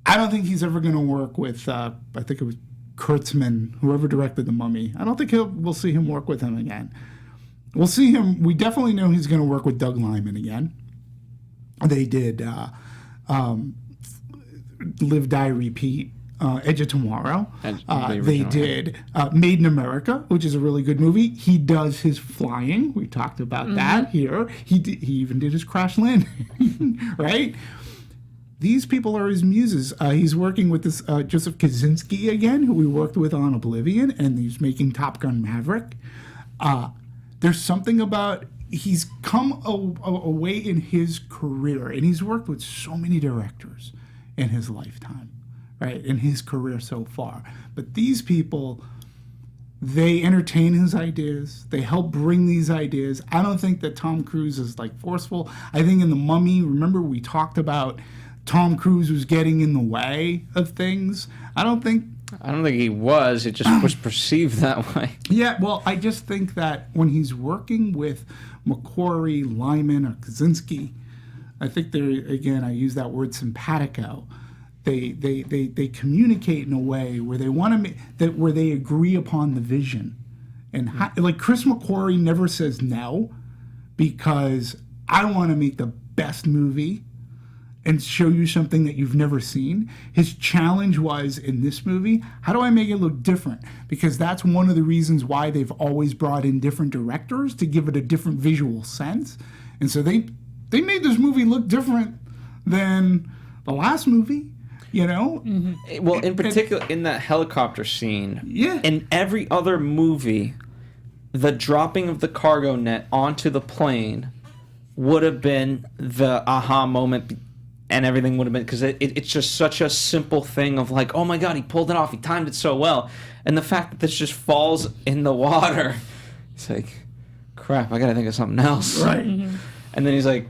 I don't think he's ever going to work with, I think it was Kurtzman, whoever directed The Mummy. I don't think we'll see him work with him again. We'll see him, we definitely know he's going to work with Doug Liman again. They did Live, Die, Repeat. Edge of Tomorrow. They did Made in America, which is a really good movie. He does his flying. We talked about that here. He even did his crash landing, right? These people are his muses. He's working with this Joseph Kosinski again, who we worked with on Oblivion, and he's making Top Gun Maverick. There's something about, he's come a way in his career, and he's worked with so many directors in his lifetime. Right, in his career so far. But these people, they entertain his ideas. They help bring these ideas. I don't think that Tom Cruise is like forceful. I think in The Mummy, remember we talked about Tom Cruise was getting in the way of things. I don't think he was. It just was perceived that way. Yeah, well, I just think that when he's working with McQuarrie, Lyman, or Kosinski, I think they're, again, I use that word simpatico. They communicate in a way where they want to make that, where they agree upon the vision, and like Chris McQuarrie never says no, because I want to make the best movie and show you something that you've never seen. His challenge was, in this movie, how do I make it look different? Because that's one of the reasons why they've always brought in different directors, to give it a different visual sense. And so they made this movie look different than the last movie, you know? Mm-hmm. Well, in particular, in that helicopter scene, Yeah. in every other movie, the dropping of the cargo net onto the plane would have been the aha moment, and everything would have been, because it's just such a simple thing of like, oh my god, he pulled it off, he timed it so well. And the fact that this just falls in the water, it's like, crap, I gotta think of something else. Right. Mm-hmm. And then he's like,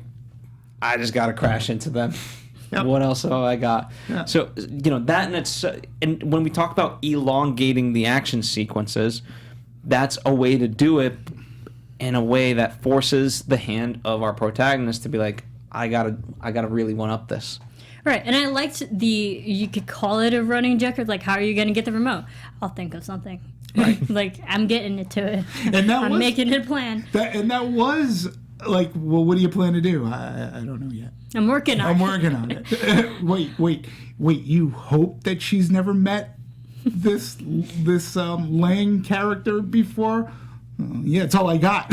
I just gotta crash into them. Yep. What else have I got? Yeah. So, that, and it's, and when we talk about elongating the action sequences, that's a way to do it in a way that forces the hand of our protagonist to be like, I gotta really one up this. Right, and I liked you could call it a running joke, like, how are you going to get the remote? I'll think of something. Right. Like, I'm getting it to it. And I'm making it a plan. That was like, well, what do you plan to do? I don't know yet. I'm working on it. Wait. You hope that she's never met this Lang character before? Yeah, it's all I got.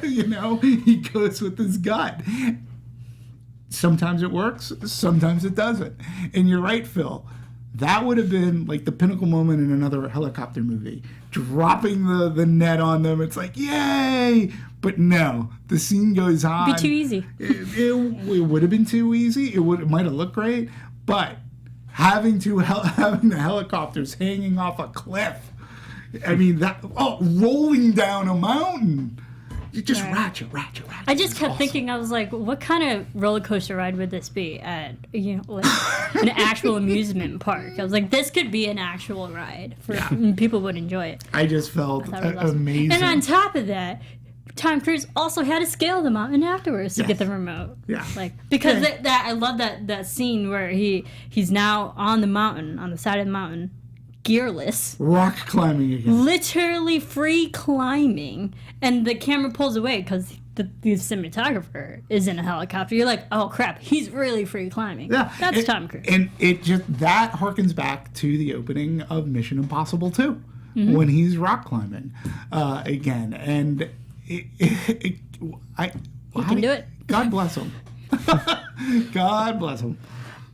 He goes with his gut. Sometimes it works, sometimes it doesn't. And you're right, Phil. That would have been like the pinnacle moment in another helicopter movie. Dropping the net on them, it's like, yay! But no, the scene goes on. Be too easy. It would have been too easy. It might have looked great, but having the helicopters hanging off a cliff. I mean, rolling down a mountain. You just ratchet. I just kept thinking, I was like, what kind of roller coaster ride would this be at, like an actual amusement park? I was like, this could be an actual ride and people would enjoy it. I just felt Awesome. amazing. And on top of that, Tom Cruise also had to scale the mountain afterwards to get the remote. Yeah. Because I love that scene where he's now on the mountain, on the side of the mountain, gearless, rock climbing again, literally free climbing, and the camera pulls away because the cinematographer is in a helicopter. You're like, oh crap, he's really free climbing. Yeah, that's Tom Cruise. And it just that harkens back to the opening of Mission Impossible 2 when he's rock climbing again, and he can do it. God bless him. God bless him.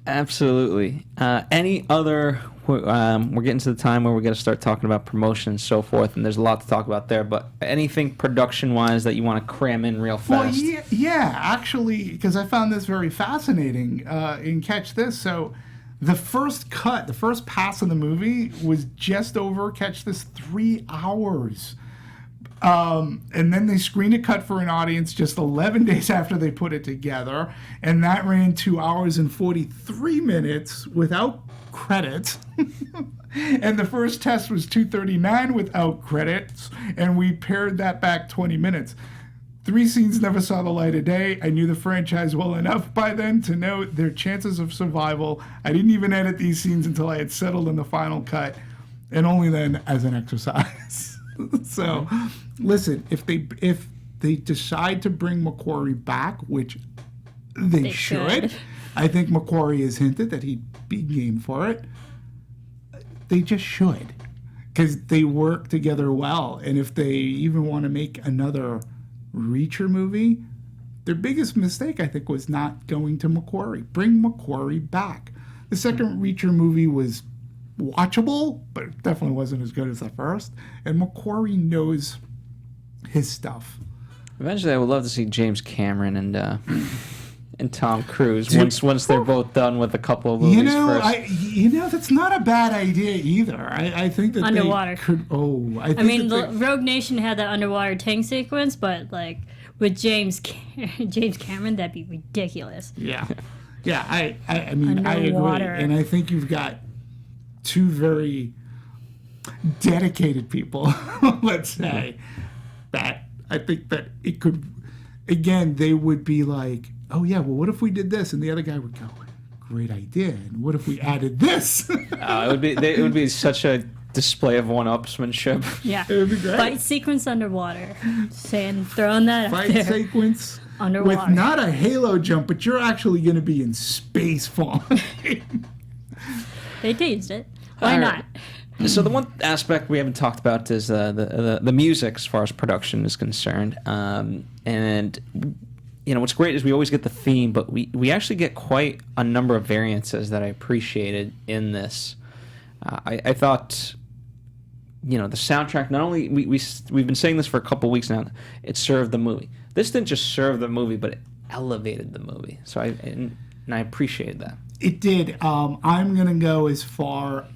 Absolutely. Any other? We're getting to the time where we're going to start talking about promotion and so forth, and there's a lot to talk about there. But anything production-wise that you want to cram in real fast? Well, yeah, actually, because I found this very fascinating. And catch this. So, the first pass of the movie was just over. Catch this, 3 hours. And then they screened a cut for an audience just 11 days after they put it together, and that ran 2 hours and 43 minutes without credits. And the first test was 2:39 without credits, and we pared that back 20 minutes. 3 scenes never saw the light of day. I knew the franchise well enough by then to know their chances of survival. I didn't even edit these scenes until I had settled in the final cut, and only then as an exercise. So, listen, if they decide to bring McQuarrie back, which they should, I think McQuarrie has hinted that he'd be game for it. They just should, because they work together well. And if they even want to make another Reacher movie, their biggest mistake, I think, was not going to McQuarrie. Bring McQuarrie back. The second Reacher movie was watchable, but it definitely wasn't as good as the first. And McQuarrie knows his stuff. Eventually, I would love to see James Cameron and Tom Cruise once they're both done with a couple of movies first. That's not a bad idea either. I think that underwater. They could. Rogue Nation had that underwater tank sequence, but like with James Cameron, that'd be ridiculous. Yeah. I mean, Underwater. I agree, and I think you've got 2 very dedicated people, let's say, that I think that it could, again, they would be like, oh yeah, well, what if we did this? And the other guy would go, great idea. And what if we added this? It would be such a display of one-upsmanship. Yeah. It would be great. Fight sequence underwater. Throwing that out there. Fight sequence. Underwater. with not a halo jump, but you're actually going to be in space falling. They teased it. Why All not? right. So the one aspect we haven't talked about is the music as far as production is concerned. And what's great is we always get the theme, but we actually get quite a number of variances that I appreciated in this. I thought, the soundtrack, not only we've been saying this for a couple weeks now, it served the movie. This didn't just serve the movie, but it elevated the movie. So I appreciated that. It did. I'm going to go as far.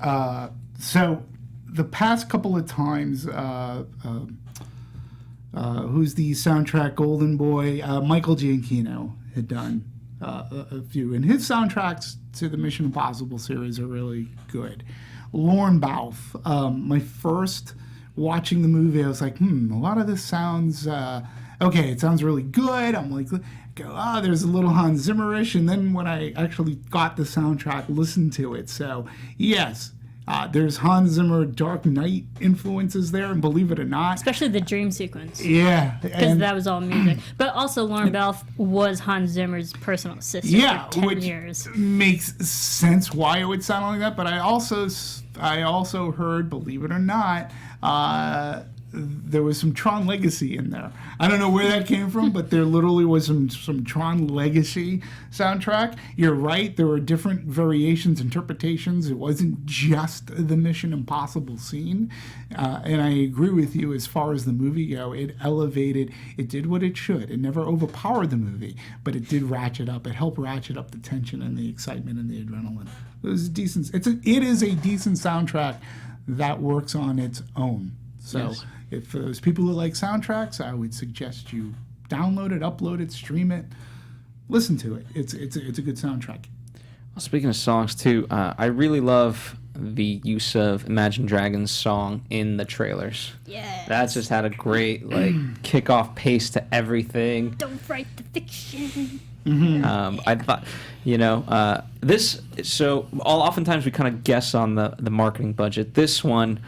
So the past couple of times, who's the soundtrack golden boy? Michael Giacchino had done a few. And his soundtracks to the Mission Impossible series are really good. Lorne Balfe, my first watching the movie, I was like, a lot of this sounds, okay, it sounds really good. I'm like, there's a little Hans Zimmer-ish. And then when I actually got the soundtrack, listened to it. So, yes, there's Hans Zimmer Dark Knight influences there, and believe it or not. Especially the dream sequence. Yeah. Because that was all music. But also, Lorne Balfe was Hans Zimmer's personal assistant for 10 years. Makes sense why it would sound like that. But I also heard, believe it or not, there was some Tron Legacy in there. I don't know where that came from, but there literally was some Tron Legacy soundtrack. You're right, there were different variations, interpretations. It wasn't just the Mission Impossible scene. And I agree with you as far as the movie go. It elevated, it did what it should. It never overpowered the movie, but it did ratchet up. It helped ratchet up the tension and the excitement and the adrenaline. It was decent. It is a decent soundtrack that works on its own. So yes. If for those people who like soundtracks, I would suggest you download it, upload it, stream it, listen to it. It's a good soundtrack. Well, speaking of songs too, I really love the use of Imagine Dragons' song in the trailers. Yeah. That's just had a great kickoff pace to everything. Don't write the fiction. I thought, this. So oftentimes we kind of guess on the marketing budget. This one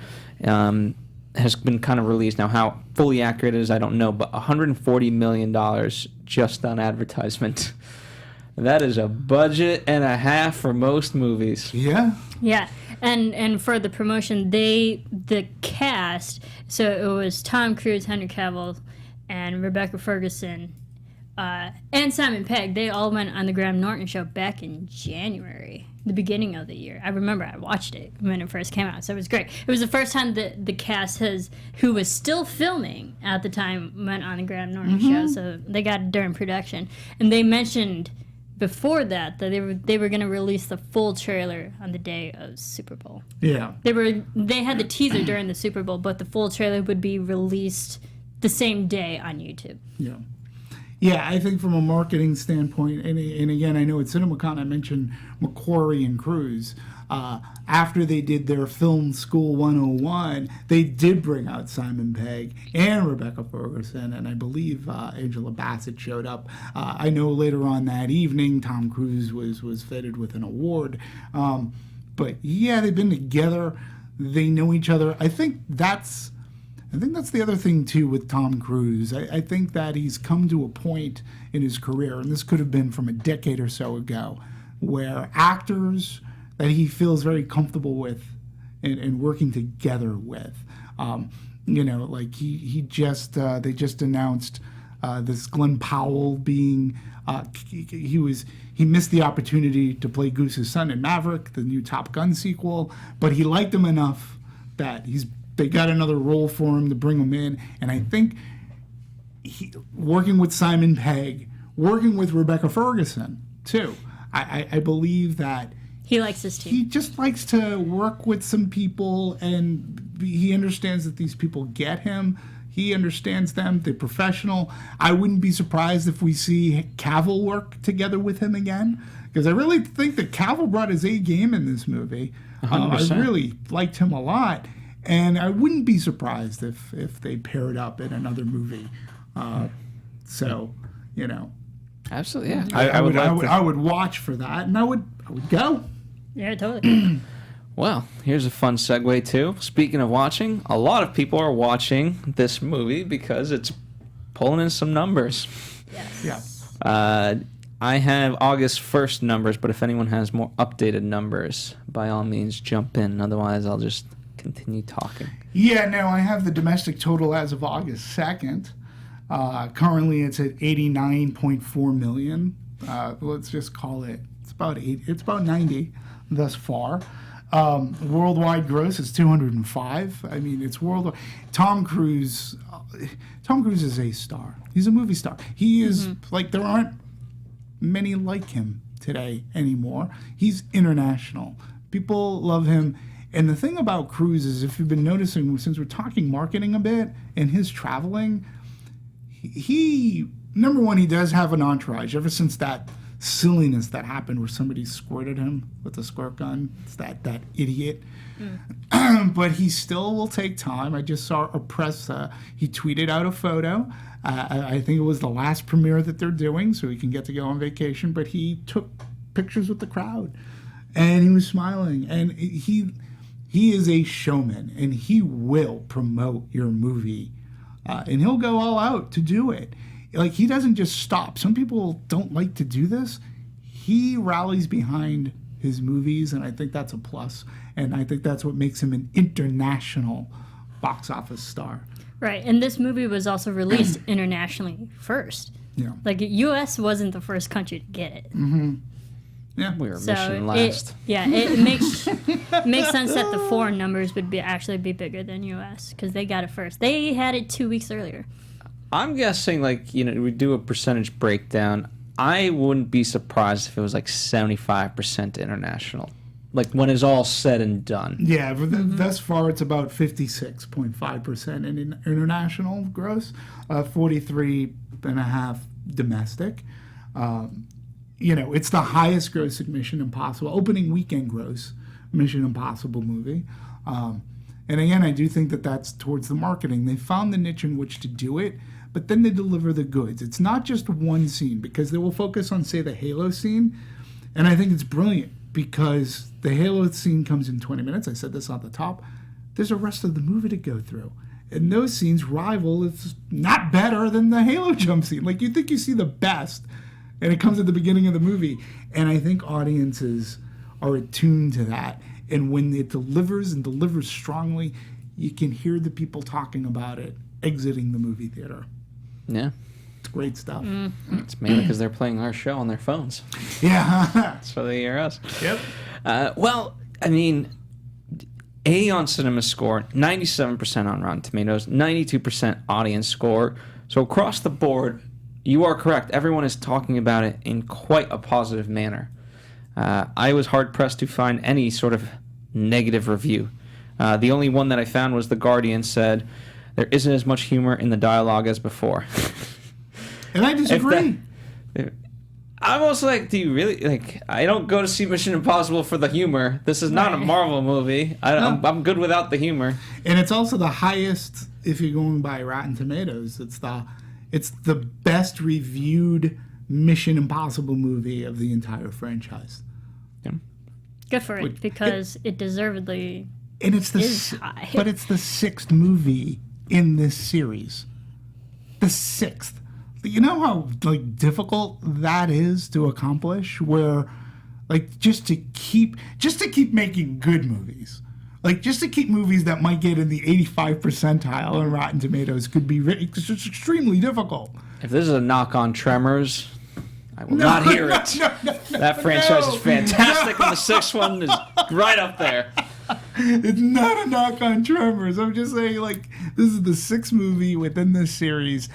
has been kind of released now. How fully accurate it is, I don't know, but $140 million just on advertisement. That is a budget and a half for most movies. Yeah. Yeah, and for the promotion, the cast, so it was Tom Cruise, Henry Cavill, and Rebecca Ferguson, and Simon Pegg. They all went on the Graham Norton show back in January, the beginning of the year. I remember I watched it when it first came out, so it was great. It was the first time that the cast who was still filming at the time, went on the Graham Norton show, so they got it during production. And they mentioned before that they were going to release the full trailer on the day of Super Bowl. Yeah. They had the teaser during the Super Bowl, but the full trailer would be released the same day on YouTube. Yeah. Yeah, I think from a marketing standpoint, and again, I know at CinemaCon I mentioned McQuarrie and Cruise. After they did their Film School 101, they did bring out Simon Pegg and Rebecca Ferguson, and I believe Angela Bassett showed up. I know later on that evening, Tom Cruise was fitted with an award. But yeah, they've been together. They know each other. I think that's the other thing, too, with Tom Cruise. I think that he's come to a point in his career, and this could have been from a decade or so ago, where actors that he feels very comfortable with and working together with. They just announced this Glenn Powell being, he missed the opportunity to play Goose's son in Maverick, the new Top Gun sequel, but he liked him enough that they got another role for him to bring him in. And I think working with Simon Pegg, working with Rebecca Ferguson, too, I believe that he likes his team. He just likes to work with some people, and he understands that these people get him. He understands them. They're professional. I wouldn't be surprised if we see Cavill work together with him again, because I really think that Cavill brought his A game in this movie. I really liked him a lot. And I wouldn't be surprised if they paired up in another movie. Absolutely, yeah. I would watch for that, and I would go. Yeah, totally. Well, here's a fun segue too. Speaking of watching, a lot of people are watching this movie because it's pulling in some numbers. Yes. Yeah. I have August 1st numbers, but if anyone has more updated numbers, by all means jump in. Otherwise, I'll just continue talking. Yeah, no, I have the domestic total as of August 2nd. Currently, it's at 89.4 million. Let's just call it. It's about 90 thus far. Worldwide gross is 205. I mean, it's worldwide. Tom Cruise is a star. He's a movie star. He is like, there aren't many like him today anymore. He's international. People love him. And the thing about Cruise is, if you've been noticing, since we're talking marketing a bit and his traveling, he number one, he does have an entourage. Ever since that silliness that happened where somebody squirted him with a squirt gun, it's that idiot. But he still will take time. I just saw a press, he tweeted out a photo. I think it was the last premiere that they're doing, so he can get to go on vacation. But he took pictures with the crowd, and he was smiling. And he is a showman, and he will promote your movie, and he'll go all out to do it. Like, he doesn't just stop. Some people don't like to do this. He rallies behind his movies, and I think that's a plus. And I think that's what makes him an international box office star. Right, and this movie was also released internationally first. Yeah. Like, U.S. wasn't the first country to get it. Yeah. We were So mission last. it makes sense that the foreign numbers would actually be bigger than U.S. because they got it first. They had it 2 weeks earlier. I'm guessing, like, we do a percentage breakdown. I wouldn't be surprised if it was like 75% international. Like, when it's all said and done. Yeah, but thus far it's about 56.5% in international gross, 43.5% domestic. It's the highest grossing Mission Impossible, opening weekend gross Mission Impossible movie. And again, I do think that that's towards the marketing. They found the niche in which to do it, but then they deliver the goods. It's not just one scene, because they will focus on, say, the Halo scene, and I think it's brilliant because the Halo scene comes in 20 minutes. I said this on the top. There's a rest of the movie to go through. And those scenes rival, if not better than the Halo jump scene. Like, you think you see the best, and it comes at the beginning of the movie. And I think audiences are attuned to that. And when it delivers and delivers strongly, you can hear the people talking about it exiting the movie theater. Yeah. It's great stuff. It's mainly because they're playing our show on their phones. Yeah. That's why they hear us. Yep. Well, I mean, A on Cinema Score, 97% on Rotten Tomatoes, 92% audience score. So across the board, you are correct. Everyone is talking about it in quite a positive manner. I was hard-pressed to find any sort of negative review. The only one that I found was The Guardian said, there isn't as much humor in the dialogue as before. And I disagree. I'm also like, do you really, like, I don't go to see Mission Impossible for the humor. This is not a Marvel movie. I'm good without the humor. And it's also the highest, if you're going by Rotten Tomatoes, it's the best reviewed Mission Impossible movie of the entire franchise. Yeah. Good for it, because it deservedly and it's is high. But it's the sixth movie in this series. The sixth. You know how difficult that is to accomplish, where just to keep making good movies. Just to keep movies that might get in the 85th percentile in Rotten Tomatoes could be it's extremely difficult. If this is a knock on Tremors, I will not hear it. That franchise is fantastic, and the sixth one is right up there. It's not a knock on Tremors. I'm just saying, this is the sixth movie within this series,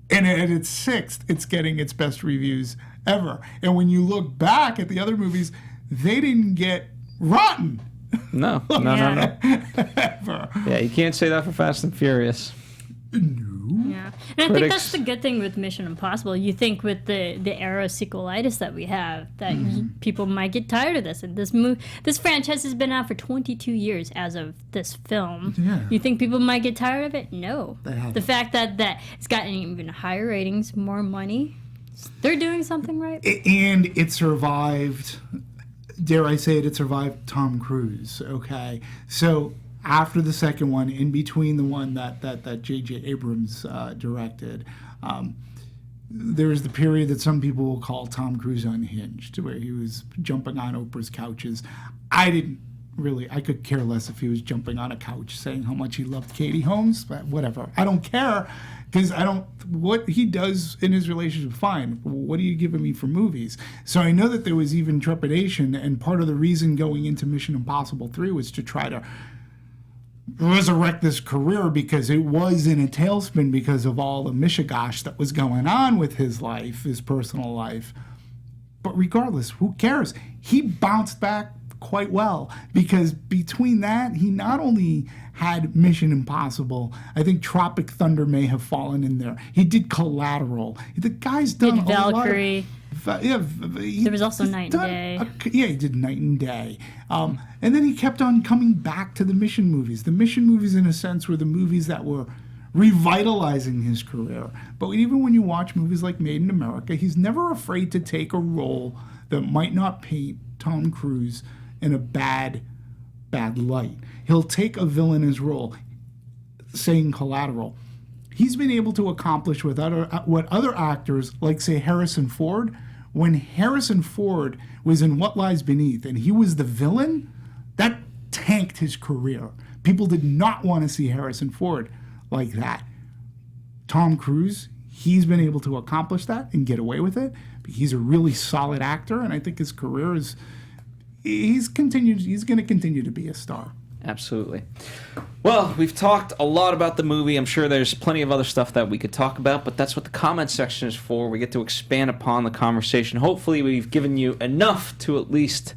and at its sixth, it's getting its best reviews ever. And when you look back at the other movies, they didn't get rotten. No. Ever. Yeah, you can't say that for Fast and Furious. No. Yeah, and I think that's the good thing with Mission Impossible. You think with the era of sequelitis that we have, that people might get tired of this. And this franchise has been out for 22 years as of this film. Yeah. You think people might get tired of it? No. They haven't. The fact that it's gotten even higher ratings, more money, they're doing something right. And it survived, dare I say it survived Tom Cruise, okay? So after the second one, in between the one that J.J. Abrams directed, there was the period that some people will call Tom Cruise unhinged, where he was jumping on Oprah's couches. I could care less if he was jumping on a couch saying how much he loved Katie Holmes, but whatever. I don't care, because what he does in his relationship, fine. What are you giving me for movies? So I know that there was even trepidation, and part of the reason going into Mission Impossible 3 was to try to resurrect this career, because it was in a tailspin because of all the mishigash that was going on with his life, his personal life. But regardless, who cares? He bounced back quite well, because between that, he not only had Mission Impossible, I think Tropic Thunder may have fallen in there. He did Collateral. The guy's done a Valkyrie. There was also Night and Day. He did Night and Day. And then he kept on coming back to the Mission movies. The Mission movies, in a sense, were the movies that were revitalizing his career. But even when you watch movies like Made in America, he's never afraid to take a role that might not paint Tom Cruise in a bad light. He'll take a villainous role, saying Collateral. He's been able to accomplish what other actors, like, say, Harrison Ford. When Harrison Ford was in What Lies Beneath and he was the villain, that tanked his career. People did not want to see Harrison Ford like that. Tom Cruise, he's been able to accomplish that and get away with it. He's a really solid actor, and I think his career is... He's going to continue to be a star. Absolutely. Well, we've talked a lot about the movie. I'm sure there's plenty of other stuff that we could talk about, but that's what the comment section is for. We get to expand upon the conversation. Hopefully, we've given you enough to at least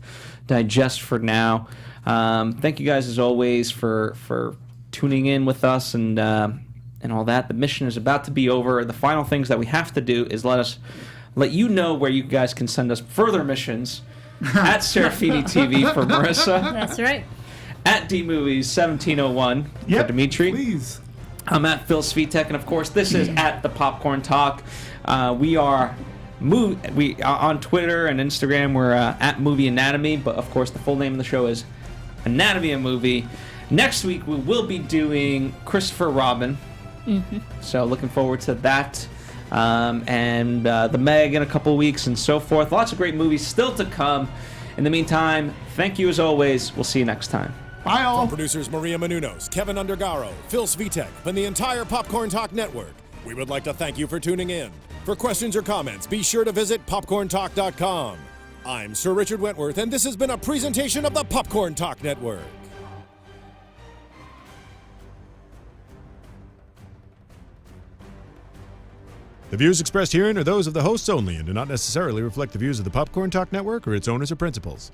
digest for now. Thank you guys, as always, for tuning in with us and all that. The mission is about to be over. The final things that we have to do is let you know where you guys can send us further missions. At Serafini TV for Marisa. That's right. At DMovies1701 for Demetri. Please. I'm at Phil Svitek, and of course, this is at the Popcorn Talk. We are on Twitter and Instagram. We're at Movie Anatomy, but of course, the full name of the show is Anatomy of Movie. Next week, we will be doing Christopher Robin. Mm-hmm. So looking forward to that. And the Meg in a couple of weeks and so forth. Lots of great movies still to come. In the meantime, thank you as always. We'll see you next time. Bye all. From producers Maria Menounos, Kevin Undergaro, Phil Svitek, and the entire Popcorn Talk Network, we would like to thank you for tuning in. For questions or comments, be sure to visit popcorntalk.com. I'm Sir Richard Wentworth, and this has been a presentation of the Popcorn Talk Network. The views expressed herein are those of the hosts only and do not necessarily reflect the views of the Popcorn Talk Network or its owners or principals.